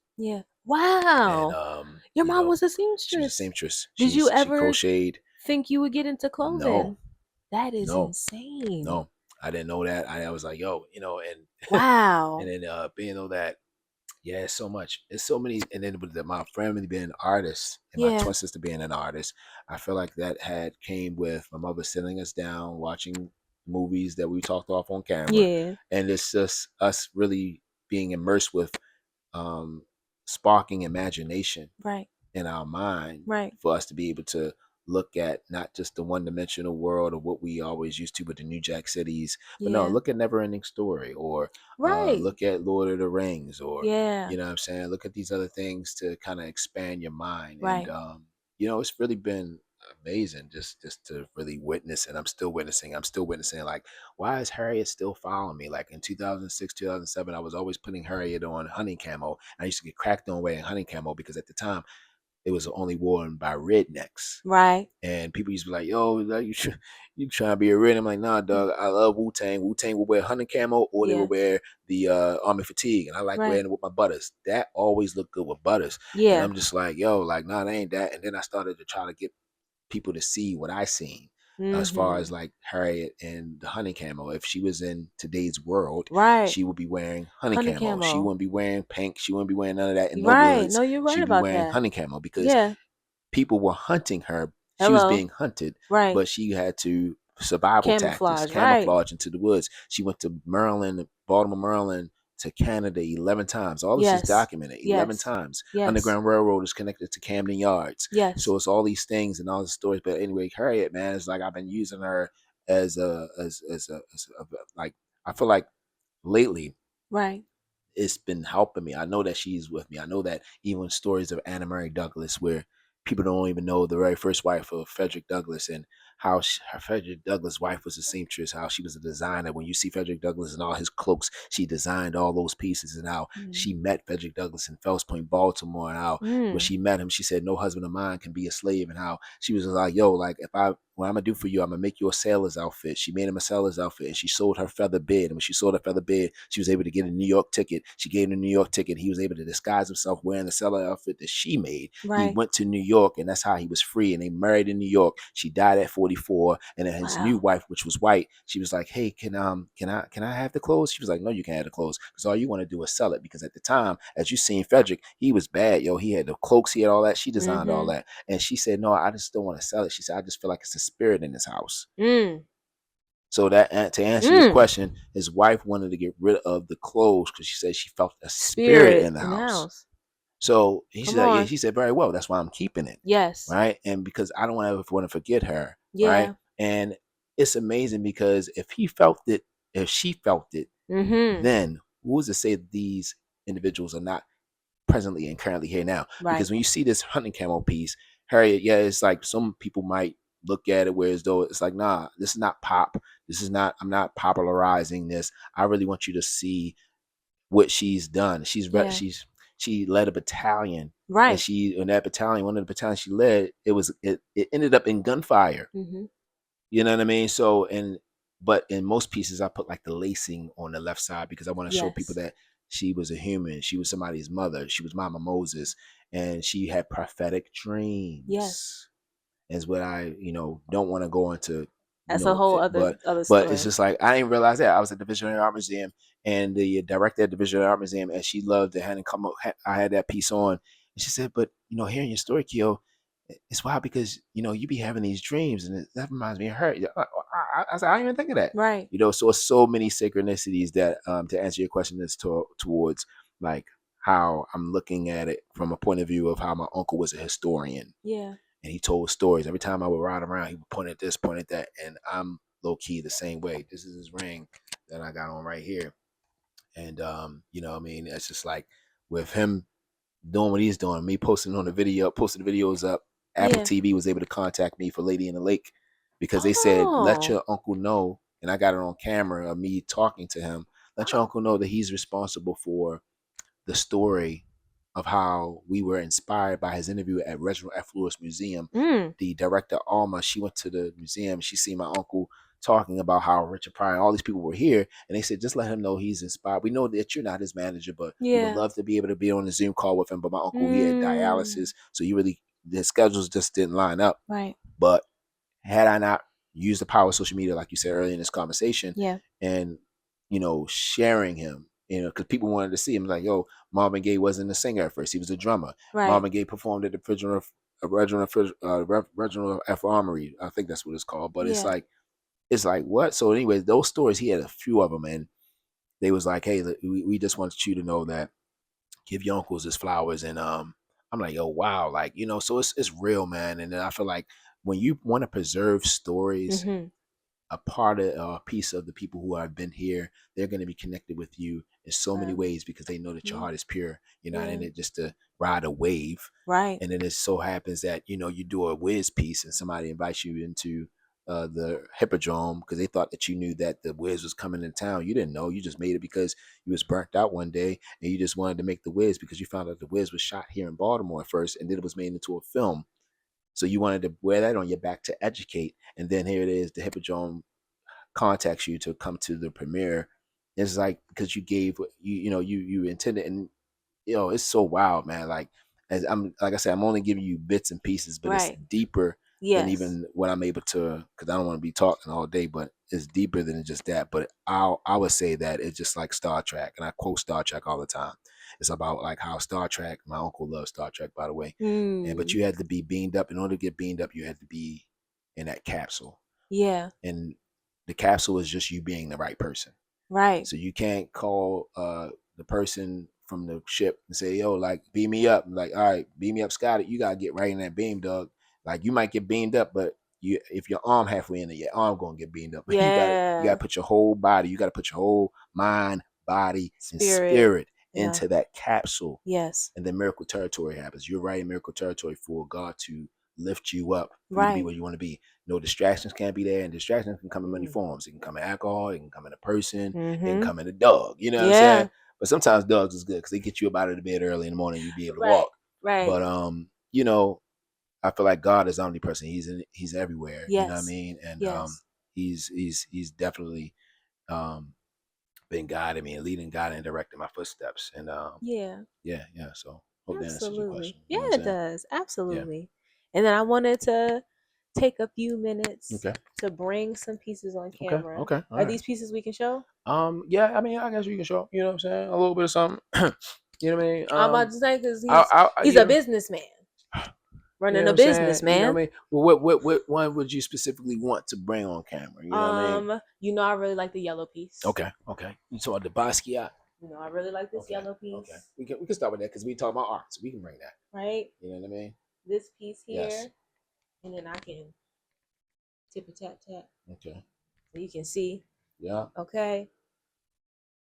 Wow. And your mom was a seamstress. She was a seamstress. Did you ever she crocheted? Think you would get into clothing? No. That is insane. No, I didn't know that. I was like, yo, and wow. And then being know that, yeah, it's so much. It's so many. And then with my family being an artist, and my twin sister being an artist, I feel like that came with my mother sitting us down, watching movies that we talked off on camera. And it's just us really being immersed with sparking imagination in our mind, for us to be able to look at not just the one-dimensional world of what we always used to with the New Jack Cities, but no, look at Never Ending Story, or look at Lord of the Rings, or you know what I'm saying, look at these other things to kind of expand your mind. And it's really been amazing just to really witness. And I'm still witnessing, like, why is Harriet still following me? Like in 2006, 2007, I was always putting Harriet on hunting camo. I used to get cracked on wearing hunting camo, because at the time it was only worn by rednecks. And people used to be like, yo, you trying to be a red? I'm like, nah, dog, I love Wu-Tang. Wu-Tang will wear hunting camo, or they will wear the army fatigue. And I like wearing it with my butters. That always looked good with butters. And I'm just like, yo, like, nah, that ain't that. And then I started to try to get people to see what I seen, as far as like Harriet and the hunting camo. If she was in today's world, she would be wearing hunting camo. She wouldn't be wearing pink. She wouldn't be wearing none of that in no woods. No, you're right. She'd be wearing hunting camo, because people were hunting her. She was being hunted, but she had to survival tactics, camouflage into the woods. She went to Maryland, Baltimore, Maryland, to Canada 11 times. All this is documented 11 times. Underground Railroad is connected to Camden Yards. So it's all these things and all the stories. But anyway, Harriet, man, it's like I've been using her as like, I feel like lately, it's been helping me. I know that she's with me. I know that even stories of Anna Mary Douglas, where people don't even know the very first wife of Frederick Douglass, and how her Frederick Douglass' wife was a seamstress, how she was a designer. When you see Frederick Douglass and all his cloaks, she designed all those pieces. And how she met Frederick Douglass in Fells Point, Baltimore, and how when she met him, she said, no husband of mine can be a slave. And how she was like, yo, like, what I'm gonna do for you, I'm gonna make you a sailor's outfit. She made him a sailor's outfit, and she sold her feather bed. And when she sold her feather bed, she was able to get a New York ticket. She gave him the New York ticket. He was able to disguise himself wearing the sailor outfit that she made. He went to New York, and that's how he was free. And they married in New York. She died at 40 $44, and then his new wife, which was white, she was like, hey, can I have the clothes? She was like, no, you can't have the clothes, because all you want to do is sell it. Because at the time, as you seen Frederick, he was bad, yo. He had the cloaks, he had all that. She designed all that, and she said, no, I just don't want to sell it. She said, I just feel like it's a spirit in this house. So that, to answer your question, his wife wanted to get rid of the clothes because she said she felt a spirit in the house. So he said, yeah, she said, very well, that's why I'm keeping it. Yes. Right. And because I don't want to forget her. Yeah. Right. And it's amazing because if she felt it, then who's to say that these individuals are not presently and currently here now? Right. Because when you see this hunting camo piece, Harriet, yeah, it's like some people might look at it where as though it's like, nah, this is not pop. This is not, I'm not popularizing this. I really want you to see what she's done. She led a battalion. Right. And in that battalion, one of the battalions she led, it ended up in gunfire. You know what I mean? So, but in most pieces, I put like the lacing on the left side because I want to show people that she was a human. She was somebody's mother. She was Mama Moses, and she had prophetic dreams. Yes. Is what I, don't want to go into. That's a whole other story. But it's just like, I didn't realize that. I was at the Visionary Art Museum, and the director at the Visionary Art Museum, and she loved it, hadn't come up, I had that piece on, and she said, but, hearing your story, Keo, it's wild because, you be having these dreams, and that reminds me of her. I said, I didn't even think of that. Right. So it's so many synchronicities that, to answer your question, is towards like how I'm looking at it from a point of view of how my uncle was a historian. Yeah. And he told stories. Every time I would ride around, he would point at this, point at that. And I'm low key the same way. This is his ring that I got on right here. And, it's just like with him doing what he's doing, me posting the videos up, Apple TV was able to contact me for Lady in the Lake because they said, let your uncle know. And I got it on camera of me talking to him. Let your uncle know that he's responsible for the story of how we were inspired by his interview at Reginald F. Lewis Museum. The director, Alma, she went to the museum. She seen my uncle talking about how Richard Pryor and all these people were here. And they said, just let him know he's inspired. We know that you're not his manager, but we would love to be able to be on a Zoom call with him. But my uncle, he had dialysis. So the schedules just didn't line up. Right. But had I not used the power of social media, like you said earlier in this conversation, and, sharing him, because people wanted to see him, like, yo, Marvin Gaye wasn't a singer at first. He was a drummer. Right. Marvin Gaye performed at the Reginald F. Armory. I think that's what it's called. But it's like, what? So anyway, those stories, he had a few of them. And they was like, hey, we just wanted you to know that, give your uncles his flowers. And I'm like, yo, wow. Like, so it's real, man. And then I feel like when you want to preserve stories, a piece of the people who have been here, they're going to be connected with you in so many ways because they know that your heart is pure. You're not in it just to ride a wave. Right. And then it so happens that, you do a whiz piece and somebody invites you into the Hippodrome because they thought that you knew that the Wiz was coming in town. You didn't know. You just made it because you was burnt out one day and you just wanted to make the Wiz because you found out the Wiz was shot here in Baltimore at first and then it was made into a film. So you wanted to wear that on your back to educate. And then here it is, the Hippodrome contacts you to come to the premiere. It's like, because you gave, you intended, and, it's so wild, man. Like I said, I'm only giving you bits and pieces, but it's deeper than even what I'm able to, because I don't want to be talking all day, but it's deeper than just that. But I would say that it's just like Star Trek, and I quote Star Trek all the time. It's about like how Star Trek, my uncle loves Star Trek, by the way. But you had to be beamed up. In order to get beamed up, you had to be in that capsule. Yeah. And the capsule is just you being the right person. Right. So you can't call the person from the ship and say, yo, like, beam me up. I'm like, all right, beam me up, Scotty. You got to get right in that beam, dog. Like, you might get beamed up, but if your arm halfway in there, your arm going to get beamed up. But you got to put your whole body, you got to put your whole mind, body, and spirit into that capsule. Yes. And then miracle territory happens. You're right in miracle territory for God to lift you up, for you to be where you want to be. No distractions can't be there, and distractions can come in many forms. It can come in alcohol, it can come in a person, it can come in a dog. You know what I'm saying? But sometimes dogs is good because they get you up out of the bed early in the morning, you be able to walk. Right. But I feel like God is omnipresent. He's everywhere. Yes. You know what I mean? And he's definitely been guiding me and leading, guiding, and directing my footsteps. And so hope that answers your question. Yeah, it does. Absolutely. Yeah. And then I wanted to take a few minutes Okay. to bring some pieces on camera. Okay. All Are right. these pieces we can show? Yeah. I mean, I guess we can show. You know what I'm saying? A little bit of something. You know what I mean? I'm about to say because he's you a know, businessman, you know running what a I'm saying? business, You know man. what I mean? Well, what one would you specifically want to bring on camera? You know what I mean? You know, I really like the yellow piece. Okay. You saw the Basquiat. You know, I really like this yellow piece. Okay. We can start with that because we talk about art, so we can bring that. Right. You know what I mean? This piece here, Yes. and then I can tip a tap tap. Okay. So you can see. Yeah. Okay.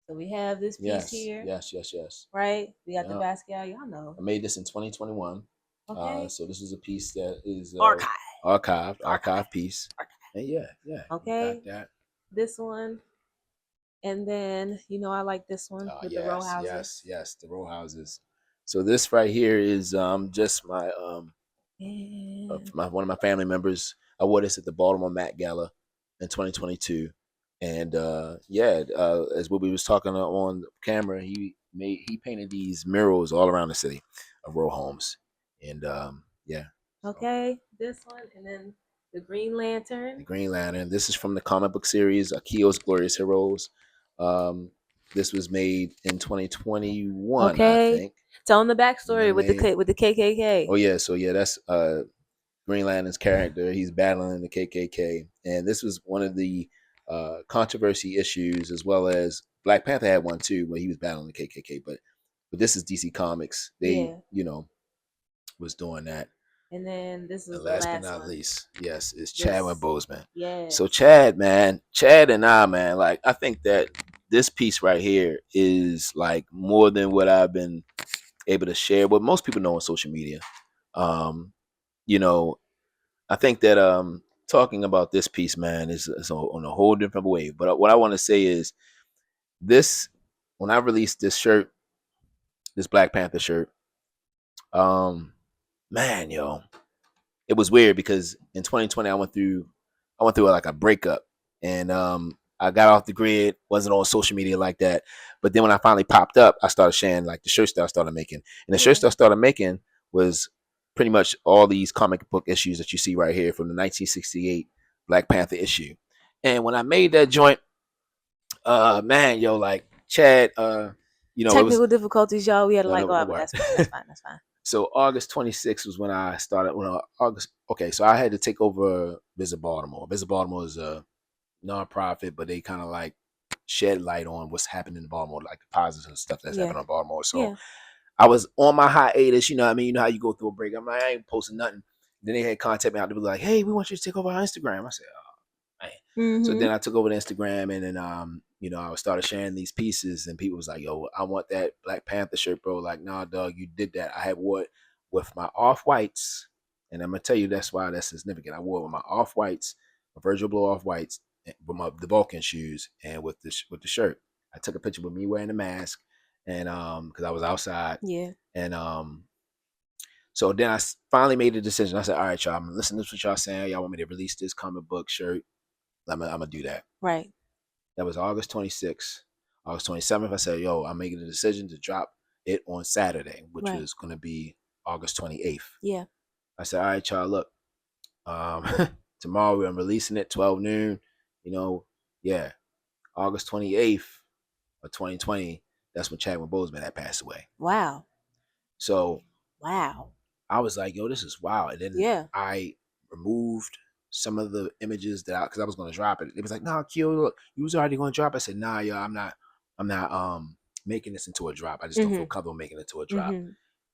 So we have this piece here. Yes. Right. We got the Basquiat. Y'all know. I made this in 2021. Okay. So this is a piece that is archive piece. And yeah. Okay. Got that. This one. And then, you know, I like this one with the row houses. Yes, the row houses. So this right here is just my one of my family members. I wore this at the Baltimore Met Gala in 2022. And as what we was talking on camera, he painted these murals all around the city of row homes. And Okay, this one, and then the Green Lantern. The Green Lantern. This is from the comic book series Akio's Glorious Heroes. This was made in 2021, I think. Tell them the backstory with the KKK. Oh yeah, so yeah, that's Green Lantern's character. He's battling the KKK, and this was one of the controversy issues, as well as Black Panther had one too, where he was battling the KKK. But this is DC Comics. They was doing that. And then this is the last but not least, yes, is Chadwick Boseman. Yeah. So Chad and I, man, like I think that this piece right here is like more than what I've been able to share. What most people know on social media. You know, I think that talking about this piece, man, is on a whole different wave. But what I want to say is this: when I released this shirt, this Black Panther shirt, man, it was weird because in 2020 I went through like a breakup, and I got off the grid, wasn't on social media like that. But then when I finally popped up, I started sharing like the shirts that I started making, and the shirts that I started making was pretty much all these comic book issues that you see right here from the 1968 Black Panther issue. And when I made that joint, man, like Chad, technical difficulties, y'all. We had to go out, but that's fine. That's fine. So August 26th was when I started. So I had to take over Visit Baltimore. Visit Baltimore is a nonprofit, but they kind of like shed light on what's happening in Baltimore, like the positive stuff that's happening in Baltimore. So I was on my hiatus. You know what I mean? You know how you go through a break. I'm like, I ain't posting nothing. Then they had contact me out to be like, hey, we want you to take over our Instagram. I said, oh, man. Mm-hmm. So then I took over the Instagram, and then I started sharing these pieces, and people was like, yo, I want that Black Panther shirt, bro. Like, nah, dog, you did that. I had wore it with my off-whites, and I'm gonna tell you that's why that's significant. I wore it with my off-whites, my Virgil Blue off-whites, with the Vulcan shoes, and with the shirt. I took a picture with me wearing the mask, and because I was outside. Yeah. And so then I finally made the decision. I said, all right, y'all, I'm listening to what y'all saying. Y'all want me to release this comic book shirt? I'm gonna do that. Right. That was August 26th. August 27th, I said, yo, I'm making the decision to drop it on Saturday, which was going to be August 28th. Yeah. I said, all right, y'all, look, tomorrow I'm releasing it, 12 noon, August 28th of 2020, that's when Chadwick Boseman had passed away. Wow. So, I was like, yo, this is wild. And then I removed some of the images because I was going to drop it. It was like, nah, Kyo, look, you was already going to drop. I said, nah, yo, I'm not making this into a drop. I just don't feel comfortable making it into a drop.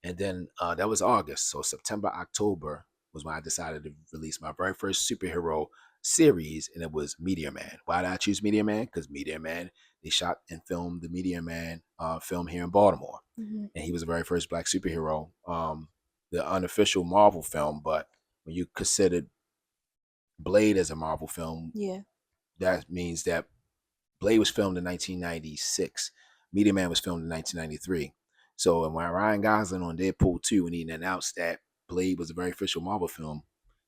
And then that was August. So September, October was when I decided to release my very first superhero series, and it was Meteor Man. Why did I choose Meteor Man? Because Meteor Man, they shot and filmed the Meteor Man film here in Baltimore. And he was the very first Black superhero, the unofficial Marvel film. But when you considered Blade as a Marvel film, that means that Blade was filmed in 1996. Meteor Man was filmed in 1993. So when Ryan Gosling on Deadpool 2, when he announced that Blade was a very official Marvel film,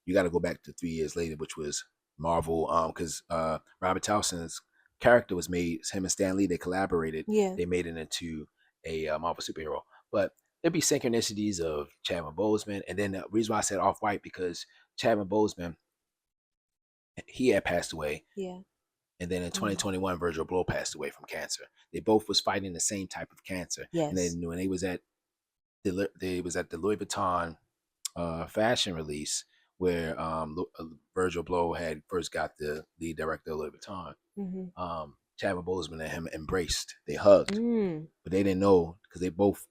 you got to go back to 3 years later, which was Marvel, because Robert Townsend's character was made, him and Stan Lee, they collaborated. They made it into a Marvel superhero. But there'd be synchronicities of Chadwick Boseman. And then the reason why I said off-white, because Chadwick Boseman, he had passed away. Yeah. And then in 2021, Virgil Abloh passed away from cancer. They both was fighting the same type of cancer. Yes. And then when they was at the Louis Vuitton fashion release where Virgil Abloh had first got the lead director of Louis Vuitton. Chadwick Boseman and him embraced. They hugged, but they didn't know because they both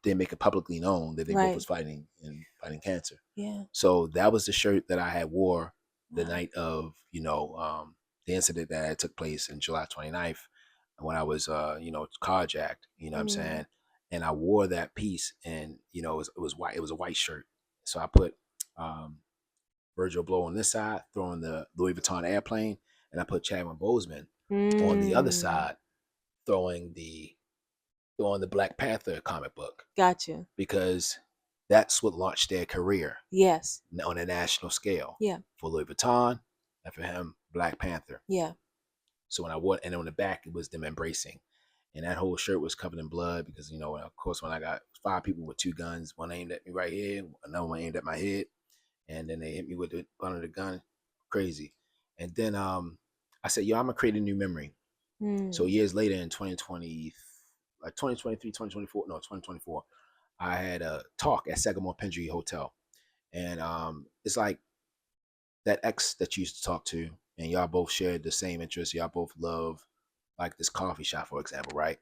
didn't make it publicly known that they both was fighting cancer. Yeah. So that was the shirt that I had wore the night of, the incident that took place in July 29th when I was, carjacked, what I'm saying? And I wore that piece and, it was white. It was a white shirt. So I put Virgil Abloh on this side, throwing the Louis Vuitton airplane, and I put Chadwick Boseman on the other side, throwing the Black Panther comic book. Gotcha. Because that's what launched their career. Yes. On a national scale. Yeah. For Louis Vuitton, and for him, Black Panther. Yeah. So when I wore, and on the back, it was them embracing. And that whole shirt was covered in blood because, of course, when I got 5 people with 2 guns, one aimed at me right here, another one aimed at my head. And then they hit me with the butt of the gun. Crazy. And then I said, I'm going to create a new memory. So years later in 2020, like 2023, 2024, I had a talk at Sagamore Pendry Hotel. And it's like that ex that you used to talk to, and y'all both shared the same interests. Y'all both love like this coffee shop, for example, right?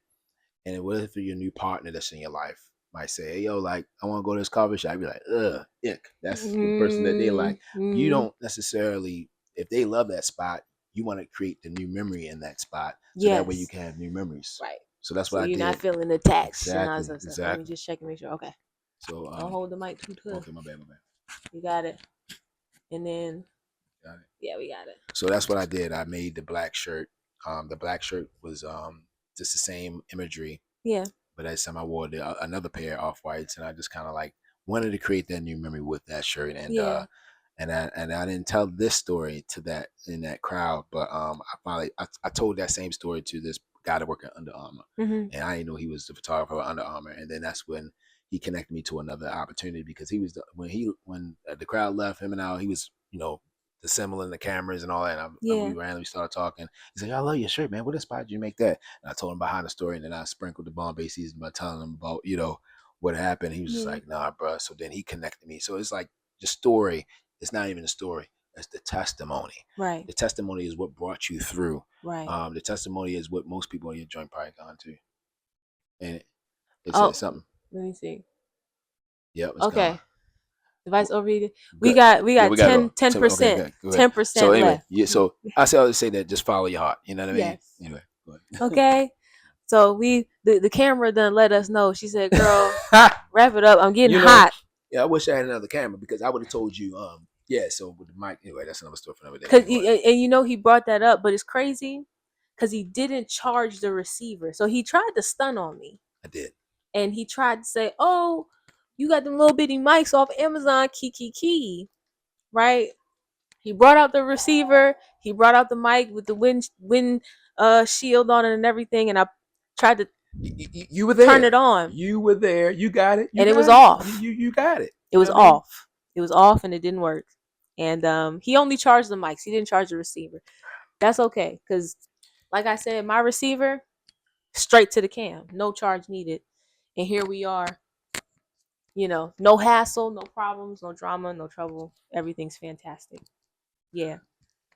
And what if your new partner that's in your life might say, hey, yo, like, I want to go to this coffee shop. You'd be like, ugh, ick. That's the person that they like. You don't necessarily, if they love that spot, you want to create the new memory in that spot. So that way you can have new memories. Right. So that's what I did. You're not feeling attached. Exactly. Let me just check and make sure. Okay. So don't hold the mic too tough. Okay, my bad. You got it. And then got it. Yeah, we got it. So that's what I did. I made the black shirt. The black shirt was just the same imagery. Yeah. But that time I wore another pair off whites, and I just kind of like wanted to create that new memory with that shirt. And and I didn't tell this story to that in that crowd, but I told that same story to this guy that worked at Under Armour, and I didn't know he was the photographer at Under Armour. And then that's when he connected me to another opportunity because he was when the crowd left him and I, he was assembling the cameras and all that. And we randomly started talking. He's like, I love your shirt, man. What inspired you to make that? And I told him behind the story, and then I sprinkled the Bombay season by telling him about what happened. He was just like, nah, bro. So then he connected me. So it's like the story. It's not even a story. It's the testimony. Right. The testimony is what brought you through. Right. The testimony is what most people in your joint probably gone to. And it's something. Let me see. Yep. Okay. Gone. Device overheated. We got 10%. 10% so anyway, left. So I always say that just follow your heart. You know what I mean? Yes. Anyway, go ahead. Okay. So the camera done let us know. She said, girl, wrap it up. I'm getting hot. Yeah, I wish I had another camera because I would have told you, so with the mic, anyway, that's another story for another day. And he brought that up, but it's crazy because he didn't charge the receiver. So he tried to stun on me. I did. And he tried to say, oh, you got them little bitty mics off Amazon, key. Right? He brought out the receiver. He brought out the mic with the wind shield on it and everything. And I tried to you were there. Turn it on. You were there. You got it. And it was off. You got it. It was off. It was off and it didn't work. And he only charged the mics. He didn't charge the receiver. That's okay. Because like I said, my receiver, straight to the cam. No charge needed. And here we are. No hassle, no problems, no drama, no trouble. Everything's fantastic. Yeah.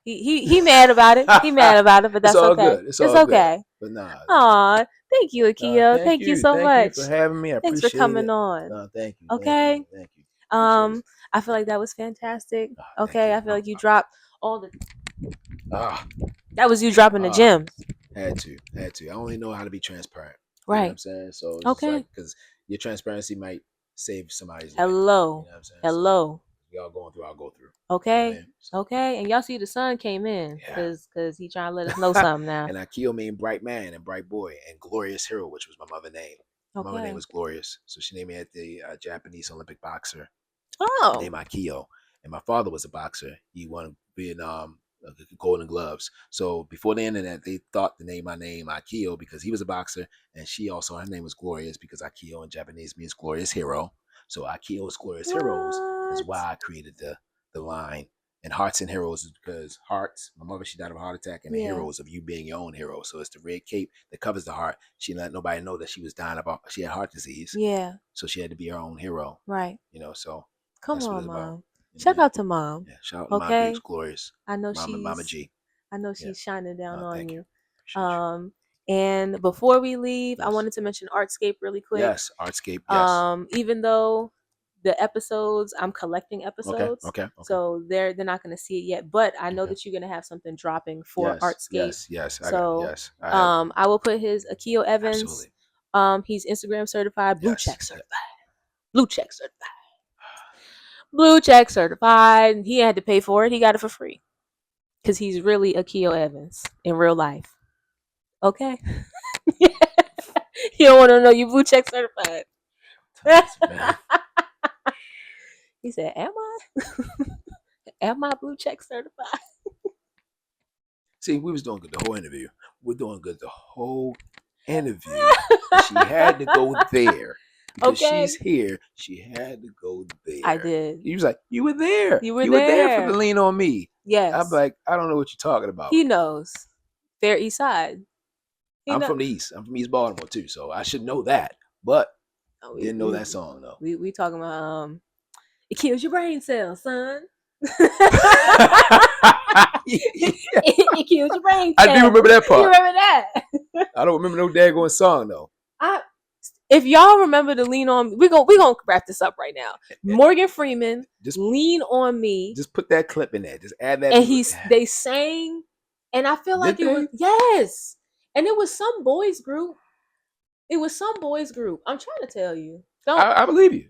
He mad about it. He mad about it, but that's okay. Good. It's okay. But nah. Aw, thank you, Akio. Thank you so much. Thank you for having me. I Thanks appreciate for coming it. on. No, thank you. Okay. Thank you. I feel like that was fantastic. Okay, I feel like you dropped all the. That was you dropping the gems. Had to. I only know how to be transparent. Right. You know what I'm saying? So it's okay. Because your transparency might save somebody's life. Hello. You know what I'm saying? Hello. So y'all going through, I'll go through. Okay. You know so. Okay. And y'all see the sun came in because he trying to let us know something now. And Akio mean bright man and bright boy and glorious hero, which was my mother's name. My mother's name was Glorious. So she named me after the Japanese Olympic boxer. Oh. Named Akio. And my father was a boxer. He won Vietnam Golden Gloves. So before the internet, they thought to name my name Akio because he was a boxer. And she also, her name was Glorious because Akio in Japanese means glorious hero. So Akio's Glorious Heroes is why I created the line And Hearts and Heroes is because Hearts, my mother, she died of a heart attack, and the heroes of you being your own hero. So it's the red cape that covers the heart. She let nobody know that she was dying she had heart disease. Yeah. So she had to be her own hero. Right. So come that's on, what it's Mom. about. Shout out to Mom. Yeah, shout out to Mom Dukes, glorious. I know Mama G. I know she's shining down on you. You. And before we leave, I wanted to mention Artscape really quick. Yes, Artscape. Yes. Even though the episodes, I'm collecting episodes. Okay. So they're not going to see it yet, but I know that you're going to have something dropping for Artscape. Yes. So I will put his Akio Evans. Absolutely. He's Instagram certified, blue check certified. Blue check certified. Blue check certified. He had to pay for it. He got it for free because he's really Akio Evans in real life. Okay. You don't want to know you blue check certified. He said, "Am I? Am I blue check certified?" See, we was doing good the whole interview. We're doing good the whole interview. She had to go there. Because she's here, she had to go there. I did. He was like, "You were there. You were there for the Lean on Me." Yes. I'm like, I don't know what you're talking about. He knows. Fair East Side. I'm from the East. I'm from East Baltimore too, so I should know that. But didn't know that song though. We talking about it kills your brain cells, son. It kills your brain cells. I do remember that part. You remember that? I don't remember no daggone song though. If y'all remember to Lean on Me, we're gonna wrap this up right now. Morgan Freeman, just Lean on Me. Just put that clip in there. Just add that. And they sang, and I feel like yes. And it was some boys group. I'm trying to tell you. I believe you.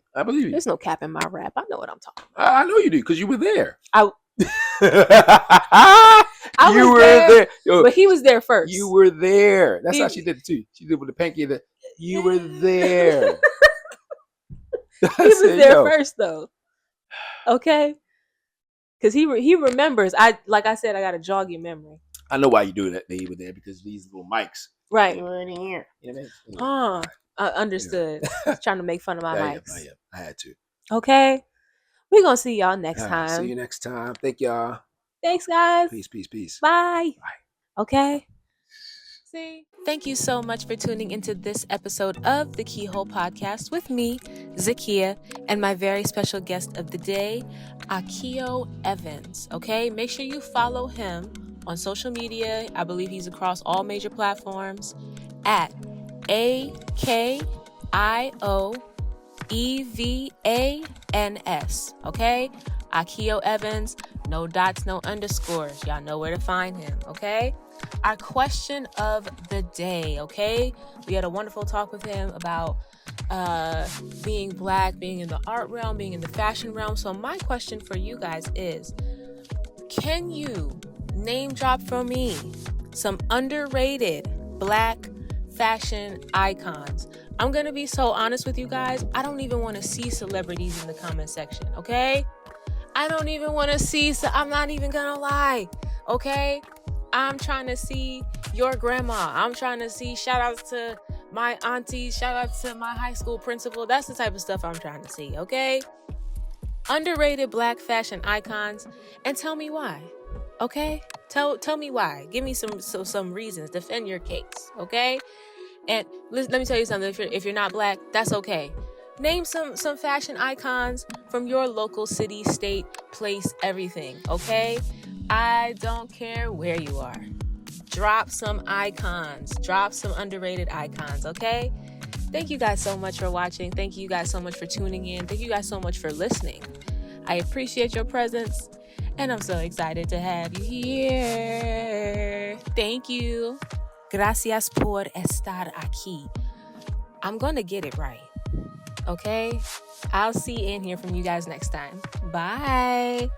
There's no cap in my rap. I know what I'm talking about. I know you do because you were there. I you were there. Yo, but he was there first. You were there. That's how she did it too. She did with the pinky. You were there. He was there first though. Okay. Because he remembers. Like I said, I got to jog your memory. I know why you do that. They were there because these little mics. Right. You were in here. You know what I mean? I understood. Trying to make fun of my mics. I had to. Okay. We're going to see y'all next time. See you next time. Thank y'all. Thanks, guys. Peace. Bye. Okay. See. Thank you so much for tuning into this episode of the Keyhole Podcast with me, Zakia, and my very special guest of the day, Akio Evans. Okay? Make sure you follow him on social media. I believe he's across all major platforms at AKIOEVANS. Okay? Akio Evans. No dots, no underscores. Y'all know where to find him. Okay? Our question of the day. Okay? We had a wonderful talk with him about being Black, being in the art realm, being in the fashion realm. So my question for you guys is, can you name drop for me some underrated Black fashion icons? I'm going to be so honest with you guys. I don't even want to see celebrities in the comment section, okay? I don't even want to see, I'm not even going to lie, okay? I'm trying to see your grandma. I'm trying to see shout outs to my aunties, shout outs to my high school principal. That's the type of stuff I'm trying to see, okay? Underrated Black fashion icons, and tell me why. Okay? Tell me why. Give me some reasons. Defend your case. Okay? And let me tell you something. If you're not Black, that's okay. Name some fashion icons from your local city, state, place, everything. Okay? I don't care where you are. Drop some icons. Drop some underrated icons. Okay? Thank you guys so much for watching. Thank you guys so much for tuning in. Thank you guys so much for listening. I appreciate your presence. And I'm so excited to have you here. Thank you. Gracias por estar aquí. I'm going to get it right. Okay? I'll see and hear from you guys next time. Bye.